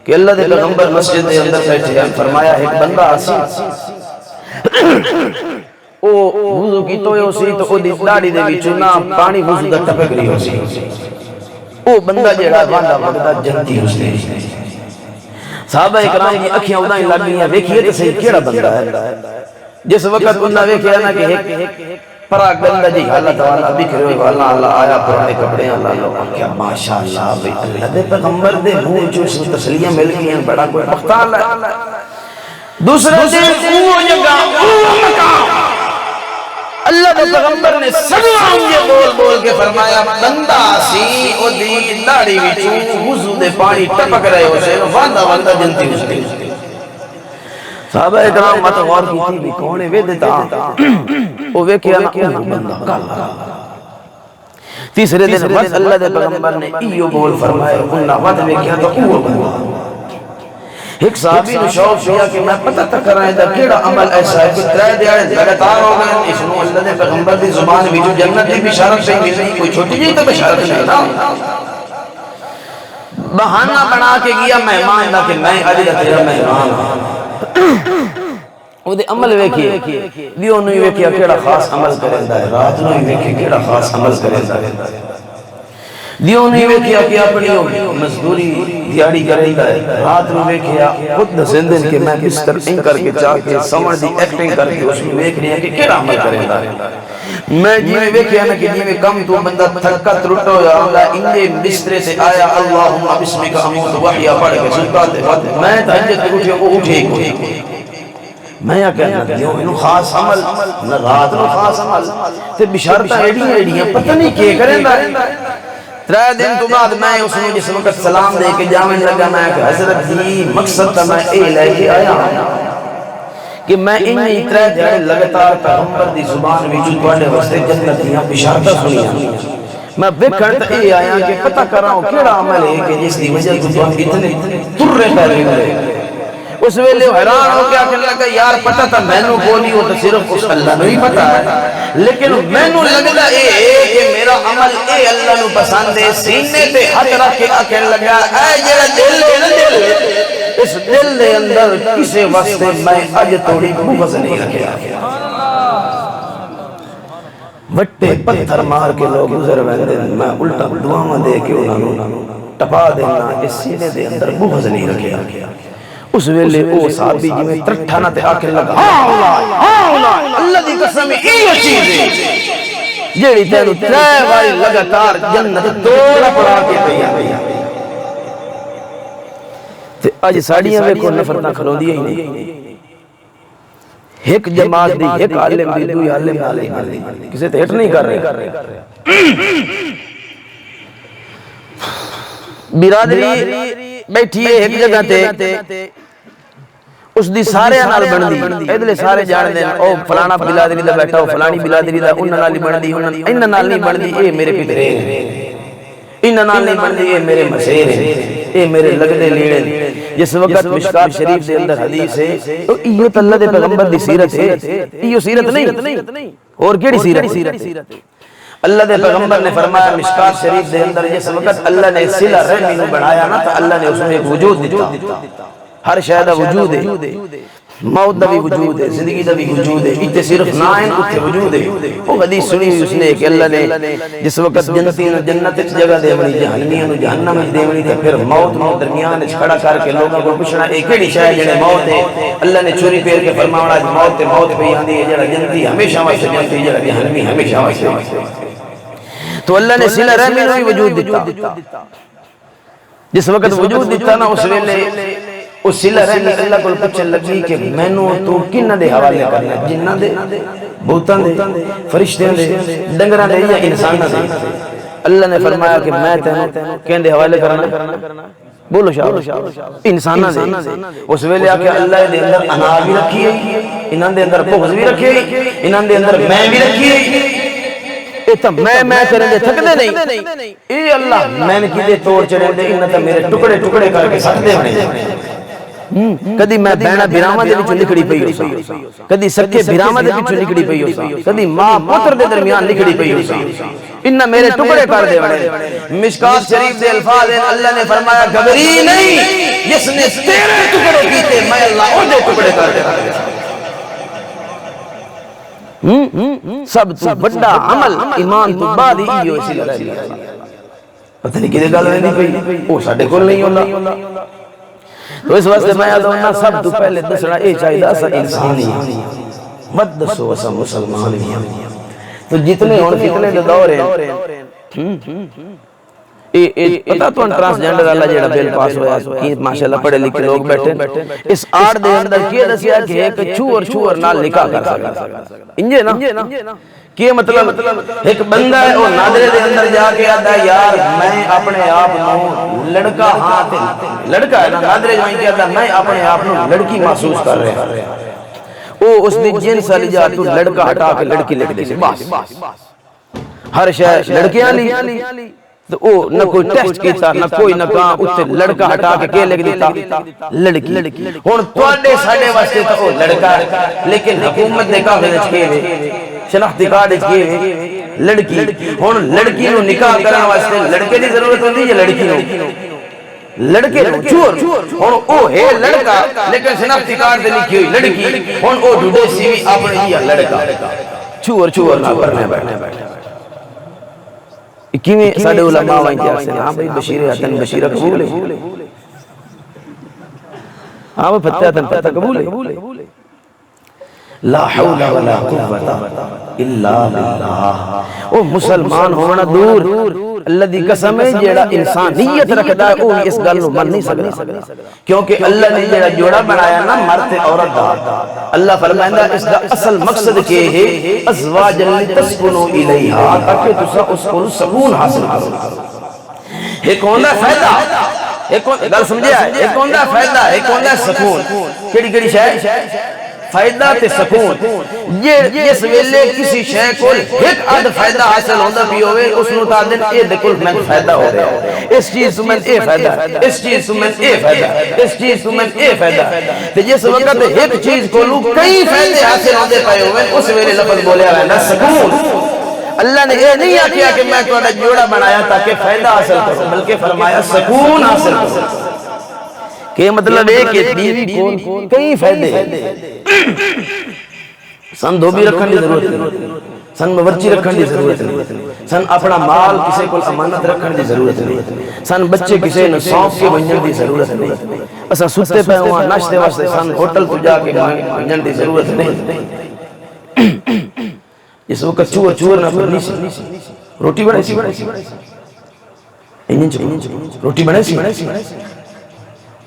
کہ اللہ دے پیغمبر مسجد دے اندر بیٹھے ہیں، فرمایا ایک بندہ آسی او وضو کی تو اسی تو او دی داڑھی دے وچوں نہ پانی وضو دا ٹپک رہی ہو سی، او بندہ جڑا واندا وگدا جنتی اس نے۔ صحابہ اکرام کی اکھیاں ادائیں لگ گئیں، ویکھیے تے صحیح کیڑا بندہ ہے۔ جس وقت انہاں ویکھیا نا کہ ایک پرا گندہ جی حالت والا بکھرے ہوئے والا اللہ آیا پرانے کپڑے اللہ لوگوں کیا ماشاءاللہ بھئی اللہ دے پیغمبر دے منہ جو اس تسلیہ مل گئی ہیں، بڑا کوئی مختال ہے۔ دوسرے دن وہ جگہ وہ مقام اللہ دے پیغمبر نے سلام یہ بول بول کے فرمایا بندہ سی او دی داڑھی وچوں وضو دے پانی ٹپک رہے ہو سے واندا واندا جنتی اس دی۔ صحابہ اکرام مت غور کی تھی بھی کونے وے دیتا وہ ویکھیا نا بندہ کالا۔ تیسرے دن بس اللہ دے پیغمبر نے ایو بول فرمایا انہاں ود ویکھیا تو وہ بندہ۔ ایک صحابی نے شوق کیا کہ میں پتہ تک کر رہا ہے کیڑا عمل ایسا ہے کہ ترے دیاڑے لگاتار ہو گئے اس نو اللہ دے پیغمبر دی زبان وچ جنت دی بشارت سے ملنی کوئی چھوٹی جی تو بشارت نہیں نا۔ بہانہ بنا کے گیا مہمان دا کہ میں اج دا تیرا مہمان ہوں۔ وہ دے عمل ویکھیے دیو نہیں ویکھیا کیڑا خاص عمل کرندا ہے، رات نو ہی ویکھے کیڑا خاص عمل کرندا ہے، دیو نہیں ویکھیا کہ اپنی مزدوری دیاڑی کرندا ہے، رات نو ویکھیا خود زندن کہ میں بستر این کر کے چاہ کے سمجھ دی ایکٹنگ کر کے اس میں ویکھ رہی ہے کہ کیڑا عمل کرندا ہے۔ میں جی ویکھیا نا کہ جی کم تو بندہ تھکا ترٹا ہوا اللہ انجے بسترے سے آیا اللہم بسمک اموت وحیا پڑھ کے سلطہ دے میں تہجد اٹھے وہ اٹھے میں یا کہنا دیو انہوں خاص عمل نہ رات نو خاص عمل تے بشارتہ ایڈیاں پتہ نہیں کیا کریں دا ترائے دن تو بعد میں اس نے جس وقت سلام دے کے جامن لگا میں کہ حضرت جی مقصد تا میں اے لے کے آیا کہ میں انہی ترائے دیارے لگتار پیغمبر دی زبان ویجو توڑے وستے جنت دیاں بشارتہ سنیا میں بکھرت اے آیا کہ پتہ کر رہا ہوں کیڑا عمل ہے کہ جس دی وجہ تو اتنے ترے پیرے گئے۔ اس ویلے حیران ہو گیا کہ لگا یار پتہ تھا میں نو بولی ہو تو صرف اس اللہ نو ہی پتہ ہے، لیکن میں نو لگتا اے کہ میرا عمل اے اللہ نو پسند ہے، سینے تے ہاتھ رکھ کے آکھیں لگا اے جیڑا دل ہے نا دل اس دل دے اندر کسے واسطے میں اج توڑی بغض نہیں رکھیا۔ وٹے پتھر مار کے لوگ گزر ویندے میں الٹا دعاواں دے کے انہوں ٹپا دینا اس سینے دے اندر بغض نہیں رکھیا۔ اس ویلے او صحابی جی میں ترٹھانا تے آکھیں لگا اللہ دی قسم ایو چیز ہے جیڑی تینو ترے واری لگاتار جنت توڑا پڑا کے پیا تے اج ساڑیاں میں کو نفرتاں کھلو دیا ہی نہیں، ایک جماعت دی ایک عالم دی دوئی عالم عالم کسے تے ہٹ نہیں کر رہے۔ برادری بیٹھی ہے ایک جگہ تے اس دی سارے نال بندی ادلے سارے جان دے او فلانا بلادری دا بیٹھا ہو فلانی بلادری دا انہاں نال بندی انہاں نال نہیں بندی اے میرے پترے انہاں نال نہیں بندی اے میرے مسیر اے میرے لگدے لیڑے۔ جس وقت مشکات شریف دے اندر حدیث ہے تو ایو تے اللہ دے پیغمبر دی سیرت ہے، ایو سیرت نہیں اور کیڑی سیرت ہے؟ اللہ دے پیغمبر نے فرمایا مشکات شریف دے اندر جس وقت اللہ نے صلہ رحمی نو بڑھایا نا تو اللہ نے اس میں ایک وجود دیتا، ہر شے دا وجود ہے، موت دا بھی وجود ہے، زندگی دا بھی وجود ہے، اتنے صرف نائن اتنے وجود ہے۔ وہ حدیث سنی اس نے کہ اللہ نے جس وقت جنتی نے جنت اس جگہ دے منی جہنمیاں نو جہنم دے منی تے پھر موت نو درمیان کھڑا کر کے لوگوں کو پوچھنا ایک کیڑی شے جڑے موت ہے اللہ نے چوری پھیر کے فرمایا موت تے موت پہ آندی ہے جڑا جنتی ہمیشہ واسطے جنتی جڑا جہنمی ہمیشہ واسطے۔ تو اللہ نے صلہ رحمی نو وجود دیتا، جس وقت وجود دیتا نا اس ویلے اس صلہ رحمی اللہ کو پوچھنے لگی کہ میں نو تو کنہ دے حوالے کرنا جنہ دے بھوتان دے فرشتیاں دے ڈنگران دے یا انسان دے؟ اللہ نے فرمایا کہ میں تینوں کہن دے حوالے کرنا بولو شاہ انسانہ دے۔ اس ویلے آکے اللہ دے اندر انا بھی رکھی ہے، انہاں دے اندر بغض بھی رکھی ہے، انہاں دے اندر میں بھی رکھی ہے، ایتا میں کریں دے تھک دے نہیں اے اللہ میں نے کی دے توڑ چڑھیں دے انہاں تا میرے ٹکڑے ٹکڑے کر کے سکھ دے ہونے کدی میں بہنا بھراواں دے وچوں نکلی پئی ہوساں کدی سکے بھراواں دے وچوں نکلی پئی ہوساں کدی ماں پتر دے درمیان نکلی پئی ہوساں انہاں میرے ٹکڑے کر دے وڑے مشکات شریف دے الفاظ ہیں اللہ نے فرمایا گھبری نہیں جس نے تیرے ٹکڑے کیتے میں اللہ او دے ٹکڑے کر دے سب تو بڑا عمل ایمان تو بعد ہی اسی لگا پتہ نہیں کدے گل نہیں پئی او ساڈے کول نہیں ہوندا تو اس واسطے میں آدھا سب تو پہلے دسنا اے چاہیے اسا انسانی مت دسو اسا مسلمان ہی تو جتنے ہون فتنے دے دور ہیں پتہ تو ٹرانسجنڈر والا جیڑا بل پاس ہوا ہے ماشاءاللہ پڑھے لکھے لوگ بیٹھے اس آڑ دے اندر کیا دسیا کہ ایک چھوڑ نال نکاح کر سکتا انجے نا کیا مطلب ایک بندہ ہے وہ نادرے دے اندر جا کے آدھا یار میں اپنے آپ نو لڑکا لڑکا ہے نا نادرے جو کہ آدھا میں اپنے آپ نو لڑکی محسوس کر رہا وہ اس دی جنس علی جا تو لڑکا ہٹا کے لڑکی لکھ دے سے بس ہر شہر لڑکیاں لی تو او نہ کوئی ٹیسٹ کیتا نہ کوئی نہ کہاں اتنے لڑکا ہٹا کے کیا لکھ دیتا لڑکی ہون توڑے ساڑے واسطے تو او لڑکا لیکن حکومت نے کہا کہ کے شناختی کارڈ کی لڑکی ہون لڑکی نو نکاح کرنا واسطے لڑکے دی ضرورت ہوتی ہے لڑکی نو لڑکے نو چور ہون او ہے لڑکا لیکن شناختی کارڈ دے لکھی ہوئی لڑکی ہون او ڈھوڑے سی بھی اپنے ہی لڑکا چور نہ کرنے بیٹھے کیویں ساڈے علماء وہیں کیا سے ہاں بھئی بشیر حتن بشیر قبول ہے ہاں بھئی فتح حتن فتح قبول ہے لا حول ولا قوة الا باللہ او مسلمان ہونا دور اللہ دی قسم ہے جیڑا انسانیت رکھدا ہے وہ اس گل نو من نہیں سکدا کیونکہ اللہ نے جیڑا جوڑا بنایا نا مرد عورت دا اللہ فرمائندا اس دا اصل مقصد کے ہے ازواج لتسکنوا الیہا تاکہ تسا اس کو سکون حاصل کرو ایک ہوندا فائدہ ایک گل سمجھیا ہے ایک ہوندا فائدہ ایک ہوندا سکون کیڑی شے فائدہ تے سکون یہ جس ویلے کسی شے کو ایک عد فائدہ حاصل ہوندہ بھی ہوئے اس نو تا دن اے دکل میں فائدہ ہو رہا ہے اس چیز تو میں اے فائدہ اس چیز تو میں اے فائدہ اس چیز تو میں اے فائدہ تے جس وقت ایک چیز کو لوگ کئی فائدے حاصل ہوندے پائے ہوئے اس ویلے لفظ بولیا ہے نا سکون اللہ نے یہ نہیں آکیا کہ میں تو جوڑا بنایا تاکہ فائدہ حاصل کرو بلکہ فرمایا سکون حاصل کرو کہ مطلب ہے کہ بیوی کون کئی فائدے سن دھوبی رکھن دی ضرورت نہیں سن مورچی رکھن دی ضرورت نہیں سن اپنا مال کسے کو امانت رکھن دی ضرورت نہیں سن بچے کسے نو سونپ کے بنجن دی ضرورت نہیں اسا ستے پہ ہوا ناشتے واسطے سن ہوٹل تو جا کے بنجن دی ضرورت نہیں اس وقت چور نہ کرنی سی روٹی بڑھائی سی روٹی بڑھائی سی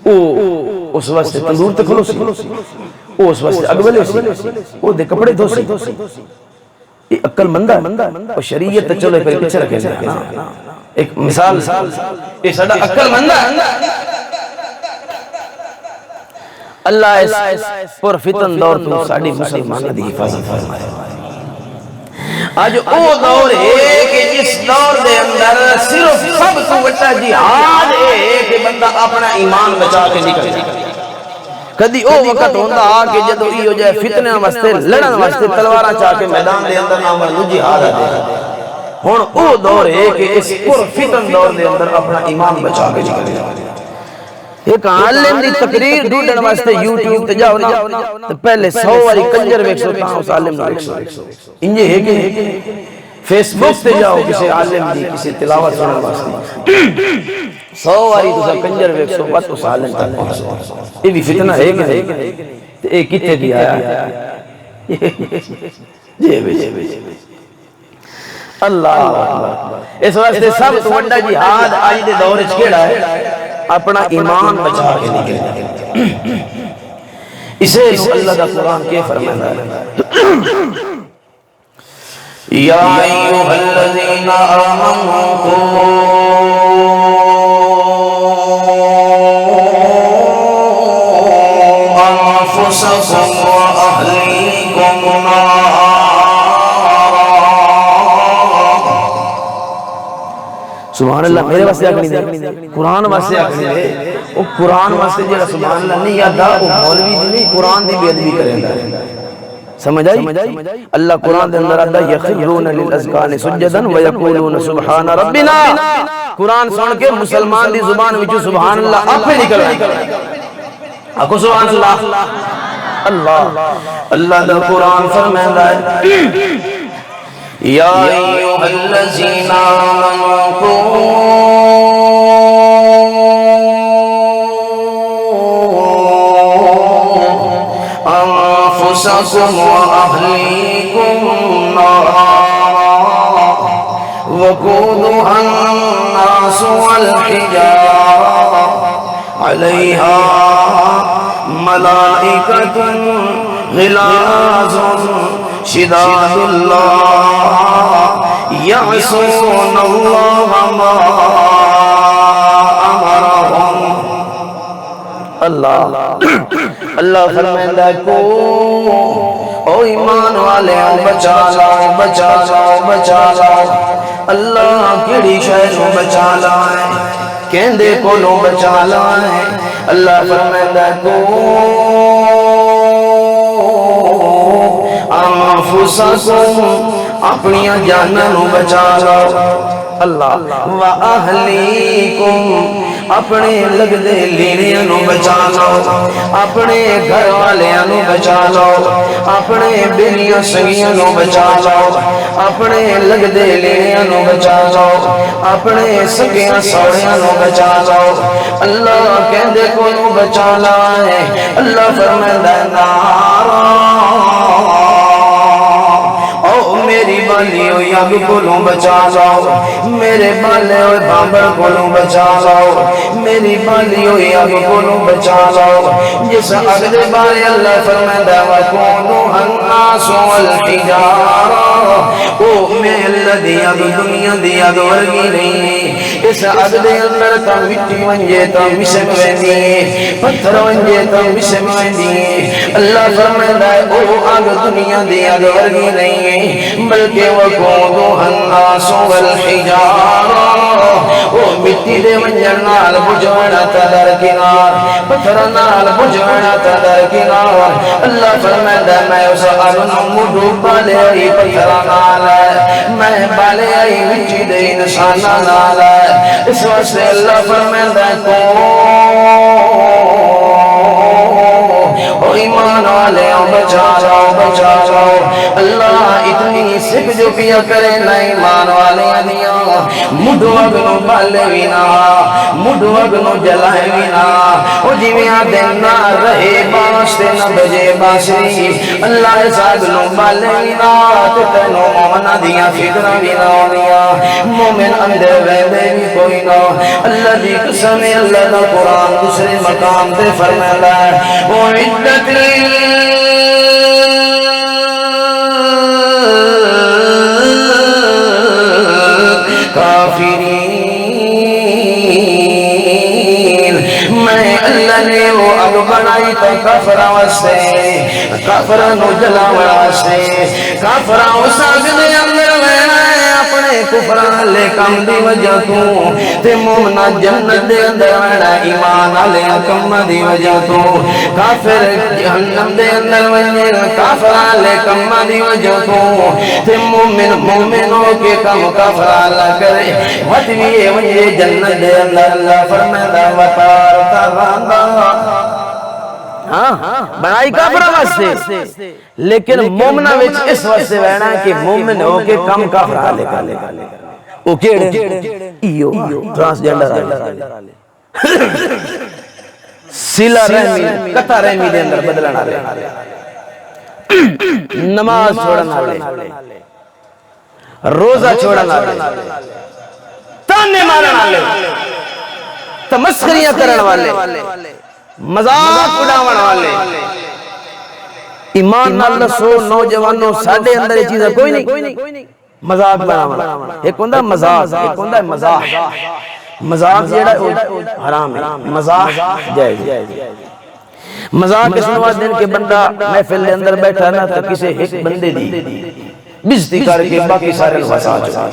اس واسطے تندور تے کھلو سی اس واسطے اگولے سی او دے کپڑے دھو سی یہ عقل مندہ اور شریعت تے چلو پھر پیچھے رکھے نا ایک مثال یہ ساڈا عقل مندہ اللہ اس پر فتن دور تو ساڈی مسلمان دی حفاظت فرمائے آج او دور ہے کہ جس دور دے اندر صرف سب تو بڑا جہاد ہے کہ بندہ اپنا ایمان بچا کے نکل جائے کدی او وقت ہوندا کہ جدو ای ہو جائے فتنے واسطے لڑن واسطے تلواراں چا کے میدان دے اندر نہ جہاد ہے ہن او دور ہے کہ اس پر فتن دور دے اندر اپنا ایمان بچا کے نکل جائے ایک عالم دی تقریر ڈھونڈن واسطے یوٹیوب تے جاؤ نا تے پہلے 100 واری کنجر ویکھو تا اس عالم نو ویکھو انجے ہے کہ فیس بک تے جاؤ کسی عالم دی کسی تلاوت سنن واسطے 100 واری تسا کنجر ویکھو بس اس عالم تک پہنچو یہ بھی فتنہ ہے کہ تے اے کتے دی آیا جی اللہ اکبر اس واسطے سب تو بڑا جہاد اج دے دور وچ کیڑا ہے اپنا ایمان بچا کے نکلے اسے اللہ کا قرآن کے فرمانا ہے یا ایوہ الذین آمنوا انفسکم واہلیکم نارا سبحان اللہ میرے واسطے آکھنی دے قرآن واسطے آکھنی دے او قرآن واسطے جڑا سبحان اللہ نہیں آدا او مولوی دی نہیں قرآن دی بے ادبی کریندا سمجھ آئی اللہ قرآن دے اندر آدا یخرون للاذقان سجدا ویقولون سبحان ربنا قرآن سن کے مسلمان دی زبان وچوں سبحان اللہ آپ ہی نکل رہا آکو سبحان اللہ اللہ اللہ دا قرآن فرمائندا ہے یا ایھا الذین آمنوا انفسکم واہلیکم نارا وقودها الناس والحجارہ علیہا ملائکۃ غلاظ شداد لا یعصون اللہ ما امرهم اللہ اللہ فرمائندہ کو او ایمان والے بچا لاؤ بچا لاؤ بچا لاؤ اللہ کیڑی شے نو بچا لائے کہندے کولوں بچا لائے اللہ فرمائندہ کو انفسکم اپنی جاناں نو بچا لاؤ اللہ وَأَهْلِيكُمْ اپنے لگدے لیڑیاں نو بچا لاؤ اپنے گھر والیاں نو بچا لاؤ اپنے بیلیاں سگیاں نو بچا لاؤ اپنے لگدے لیڑیاں نو بچا لاؤ اپنے سگیاں سوڑیاں نو بچا لاؤ اللہ کہندے کو نو بچا لائے اللہ فرمائندہ نارا میری بالی ہوئی آگ کولوں بچا لاؤ میرے بالے ہوئے بامبر کولوں بچا لاؤ میری بالی ہوئی آگ کولوں بچا لاؤ جس آگ دے بارے اللہ فرمائدہ وَقُودُهَا النَّاسُ وَالْحِجَارَةُ او میں اللہ دی آگ دنیا دی آگ ورگی نہیں اس آگ دے اندر تا مٹی ونجے تا مشک ویندی پتھر ونجے تا مشک ویندی اللہ فرمائدہ او آگ دنیا دی آگ ورگی نہیں بلکہ وقودها الناس والحجارہ وہ مٹی دے ونجر نال بجھونا تا در کنار پتھر نال بجھونا تا در کنار اللہ فرمائدہ میں اس آلن مڈو بالے آئی پتھر نال میں بالے آئی مٹی دے انسانا نال اس واسطے اللہ فرمائدہ کو ایمان والے بچا جاؤ بچا جاؤ اللہ اتنی سکھ جو کیا کرے نا ایمان والے دیا مڈو اگنو بالے وینا مڈو اگنو جلائے وینا او جیویاں دینا رہے باستے نہ بجے باسری اللہ ایسا اگنو بالے وینا تتنو مومنہ دیا فکر وینا دیا مومن اندر ویدے بھی کوئی نا اللہ دی قسم اللہ دا قرآن دوسرے مقام تے فرمائے ہے وعدت کافرین میں اللہ نے وہ اب بنائی تو کافرہ واسطے کافرہ نو جلا واسطے کافرہ اس آگ دے اندر اپنے کفران لے کم دی وجہ تو تے مومنہ جنت دے اندر ویڑا ایمان لے کم دی وجہ تو کافر جہنم دے اندر ویڑا کافران لے کم دی وجہ تو تے مومنوں کے کم کافران لے کرے وطویے وجہ جنت دے اندر اللہ فرمیدہ وطار تراندہ بنائی کافرہ واسطے لیکن مومنہ وچ اس واسطے ویڑا کہ مومن ہو کے کم کافرہ لے کر او کیڑے ایو ٹرانسجنڈر آلے سیلہ رحمی قطع رحمی دے اندر بدلن آلے نماز چھوڑن آلے روزہ چھوڑن آلے تانے مارن آلے تمسخریاں کرن والے مذاق اڑاون والے ایمان نال دسو نوجوانوں ساڈے اندر یہ چیز کوئی نہیں مذاق بناون ایک ہوندا مذاق ایک ہوندا مزاح مذاق جیڑا حرام ہے مزاح جائز مذاق اس نواز دن کے بندہ محفل دے اندر بیٹھا نا تو کسے ایک بندے دی بزتی کر کے باقی سارے الفسا چکا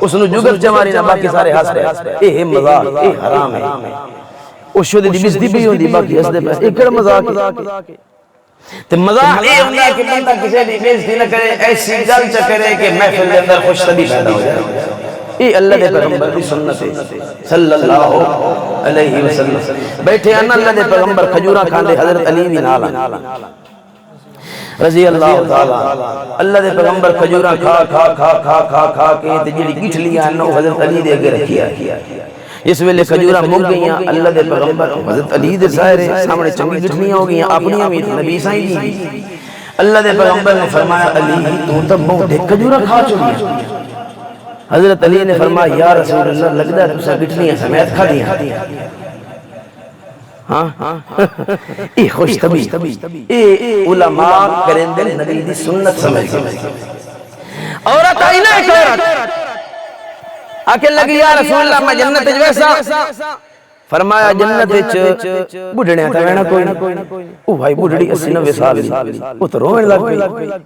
اس نے جگت جماری نہ باقی سارے ہس پہ اے مذاق اے حرام ہے اس شو دی بزتی بھی ہوندی باقی ہس دے پہ ایک مذاق ہے تے مذاق اے ہوندا کہ بندہ کسی دی بزتی نہ کرے ایسی گل چ کرے کہ محفل دے اندر خوش طبی پیدا ہو جائے اے اللہ دے پیغمبر دی سنت ہے صلی اللہ علیہ وسلم بیٹھے ان اللہ دے پیغمبر کھجوراں کھاندے حضرت علی بھی نال رضی اللہ تعالی اللہ دے پیغمبر کھجوراں کھا کھا کھا کھا کھا کھا کے تے جڑی گٹھلیاں نو حضرت علی دے اگے رکھی ہے اس ویلے کھجوراں مک گئیاں اللہ دے پیغمبر حضرت علی دے ظاہر سامنے چنگی گٹھلیاں ہو گئیاں اپنی امید نبی سائیں دی اللہ دے پیغمبر نے فرمایا علی تو تب بہت کھجوراں کھا چکی حضرت علی نے فرمایا یا رسول اللہ لگدا ہے تساں گٹھلیاں سمیت کھا دیاں اے خوش طبی اے علماء کرندے نبی دی سنت سمجھ عورت آئی نا ایک عورت آکے لگی یا رسول اللہ میں جنت ویسا فرمایا جنت وچ بڈھڑیاں تے وینا کوئی نہیں او بھائی بڈھڑی 80-90 سال دی او تے روون لگ پئی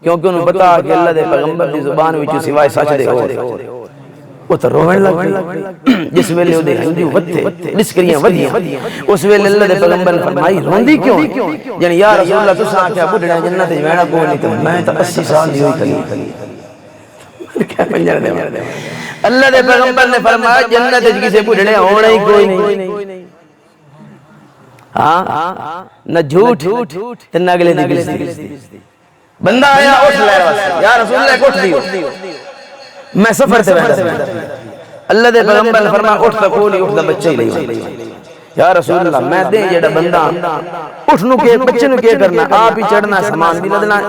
کیونکہ انہوں پتا کہ اللہ دے پیغمبر دی زبان وچ سوائے سچ دے ہو وہ تو روہن لگ گئی جس ویلے دے ہنجو وتے لسکریاں ودیاں اس ویلے اللہ دے پیغمبر نے فرمائی روندی کیوں یعنی یا رسول اللہ تساں کیا بڈھڑا جنت وچ وینا کوئی نہیں تے میں تو 80 سال دی ہوئی کلی کیا پنجر دے اللہ دے پیغمبر نے فرمایا جنت وچ کسے بڈھڑے ہونا ہی کوئی نہیں ہاں نہ جھوٹ تے نہ اگلے دی بزتی بندہ آیا اٹھ لے واسطے یا رسول اللہ اٹھ دیو میں سفر سے بیٹھا اللہ دے پیغمبر نے فرمایا اٹھ تا کولی اٹھ تا بچہ ہی لئی یا رسول اللہ میں دیں جڑا بندہ اٹھنو کے بچے نو کے کرنا آپ ہی چڑھنا سامان بھی لدنا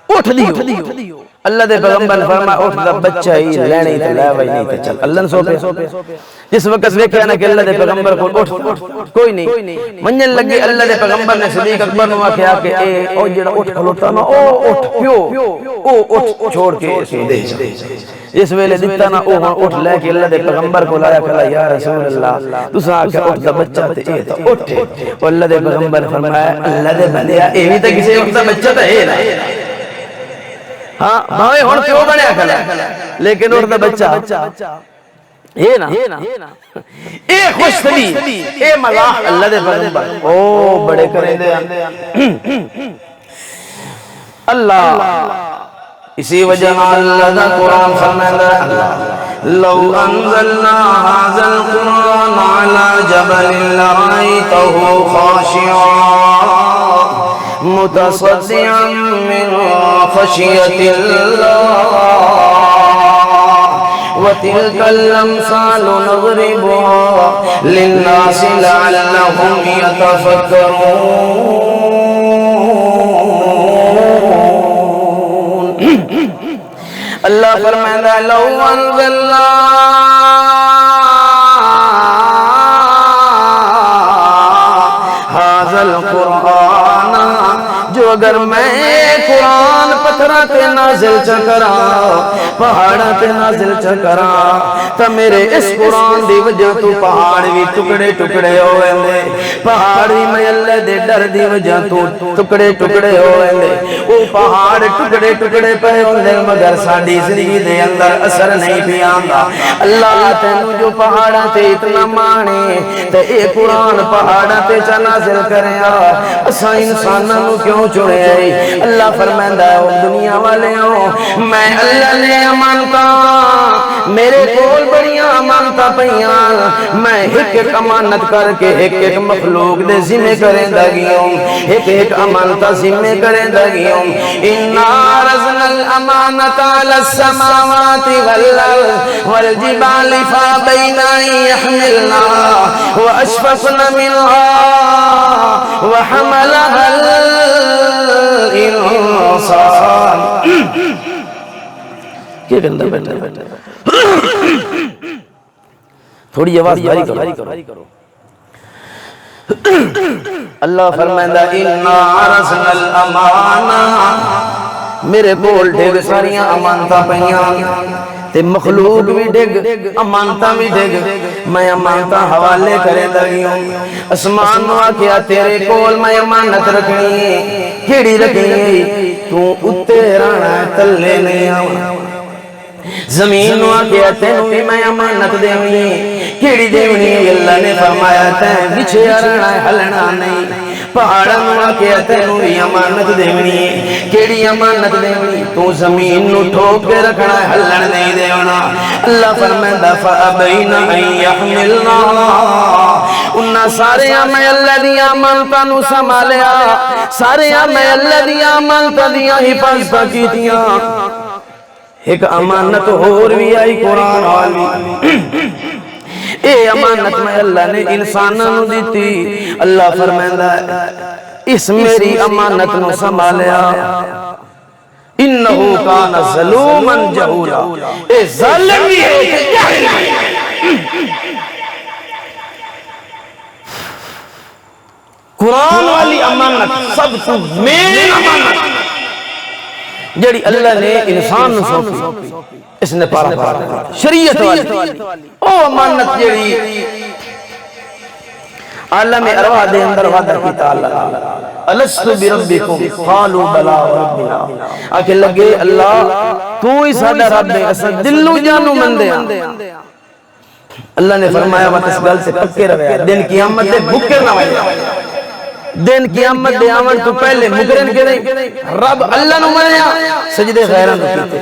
اٹھ دیو اللہ دے پیغمبر نے فرمایا اٹھ تا بچہ ہی لینے ہی تے لے وئی نہیں تے چل اللہ نے سوپے جس وقت ویکھیا نا کہ اللہ دے پیغمبر کو اٹھ کوئی نہیں منجن لگے اللہ دے پیغمبر نے صدیق اکبر نو آکھیا کہ اے او جڑا اٹھ کھلوتا نا او اٹھ پیو او اٹھ چھوڑ کے دے اس ویلے دیتا نا او اٹھ لے کے اللہ دے پیغمبر کو لایا کھلا یا رسول اللہ تساں آکھیا اٹھ دا بچہ تے اے تا اٹھ او اللہ دے پیغمبر نے فرمایا اللہ دے بندیا اے وی تے کسے اٹھ دا بچہ تے اے نا ہاں بھاوے ہن کیوں بنیا کھلا لیکن اٹھ دا بچہ اے نا اے خوش طبی اے ملاح اللہ دے پیغمبر او بڑے کریں دے اللہ اسی وجہ اللہ دا قرآن فرمائے لو انزلنا هذا القرآن على جبل لرأيته خاشعا متصدعا من خشية الله وتلك الأمثال نضربها للناس لعلهم يتفكرون اللہ فرمائے لو انزلنا هذا القرآن جو اگر میں قرآن پتھراتے نازل چکرا پہاڑاتے نازل چکرا تا میرے اس قرآن دی وجہ تو پہاڑ بھی ٹکڑے ٹکڑے ہوئے دے پہاڑ بھی میں اللہ دے ڈر دی وجہ تو ٹکڑے ٹکڑے ہوئے دے وہ پہاڑ ٹکڑے ٹکڑے پہ ہوندے مگر ساڑی زندگی دے اندر اثر نہیں بھی آندا اللہ تینو جو پہاڑاتے اتنا مانے تے اے قرآن پہاڑاتے چا نازل کرے اسا انسانوں کیوں چھوڑے آئی اللہ فرمائندہ ہے دنیا والے ہوں میں اللہ نے امانتا میرے کول بڑیاں امانتا پہیاں میں ایک امانت کر کے ایک مخلوق دے ذمہ کریں دگیوں ایک امانتا ذمہ کریں دگیوں اِنَّا عَرَضْنَا الْأَمَانَةَ عَلَى السَّمَاوَاتِ وَالْأَرْضِ وَالْجِبَالِ فَأَبَيْنَ أَن يَحْمِلْنَهَا وَأَشْفَقْنَ مِنْهَا وَحَمَلَهَا الْإِنسَانُ کیا گندہ بیٹھا تھوڑی آواز بھاری کرو اللہ فرمائندہ اِنَّا عَرَضْنَا الْأَمَانَةَ میرے بول ڈھگ ساریاں امانتا پہیاں تے مخلوق بھی ڈھگ امانتا بھی ڈھگ میں امانتا حوالے کرے دگیوں اسمان نوا کیا تیرے کول میں امانت رکھنی کیڑی رکھنی تو اتے رانا تلے نہیں آونا زمین نو آکیا تینوں بھی میں امانت دیونی کیڑی دیونی اللہ نے فرمایا تین بچھے رانا ہلنا نہیں پہاڑا نو آکیا تینوں بھی امانت دیونی کیڑی امانت دیونی تو زمین نو ٹھوک کے رکھنا ہلن نہیں دیونا اللہ فرمائندہ فَأَبَيْنَ أَن يَحْمِلْنَا انہا سارے میں اللہ دیا امانتاں نو سنبھالیا سارے میں اللہ دیا امانتاں دیا حفاظتاں کیتیاں ایک امانت اور بھی آئی قرآن والی اے امانت میں اللہ نے انسانوں دیتی اللہ فرمائندہ اس میری امانت نو سنبھالیا انہو کان ظلوما جہولا اے ظالم بھی ہے کہ جاہل بھی قرآن والی امانت سب تو مین امانت جڑی اللہ نے انسان نو سونپی اس نے پارا شریعت والی او امانت جڑی عالم ارواح دے اندر وعدہ کیتا اللہ الستو بربکم قالوا بلا ربنا آکے لگے اللہ تو ہی ساڈا رب ہے اساں دلو جانو مندے اللہ نے فرمایا وہ اس گل سے پکے رہے دن قیامت دے بھوکے نہ ہوئے دن قیامت دے آمن تو پہلے مگرن کے نہیں رب اللہ نو منیا سجدے غیران کیتے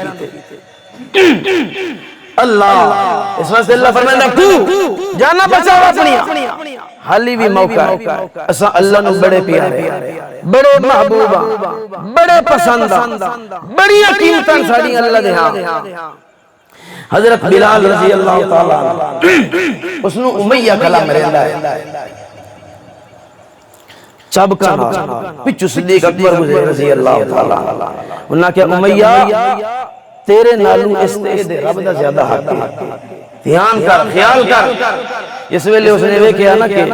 اللہ اس واسطے اللہ فرمائندہ تو جانا بچاو اپنی حالی بھی موقع ہے اسا اللہ نو بڑے پیارے بڑے محبوبہ بڑے پسندہ بڑی قیمتاں ساڑی اللہ دے ہاں حضرت بلال رضی اللہ تعالیٰ اس نو امیہ کلام رہندا ہے چب کا نام پچھو صدیق اکبر گزرے رضی اللہ تعالیٰ انہاں کیا امیہ تیرے نالو استعید رب دا زیادہ حق ہے دھیان کر خیال کر اس ویلے اس نے وہ کیا نا کہ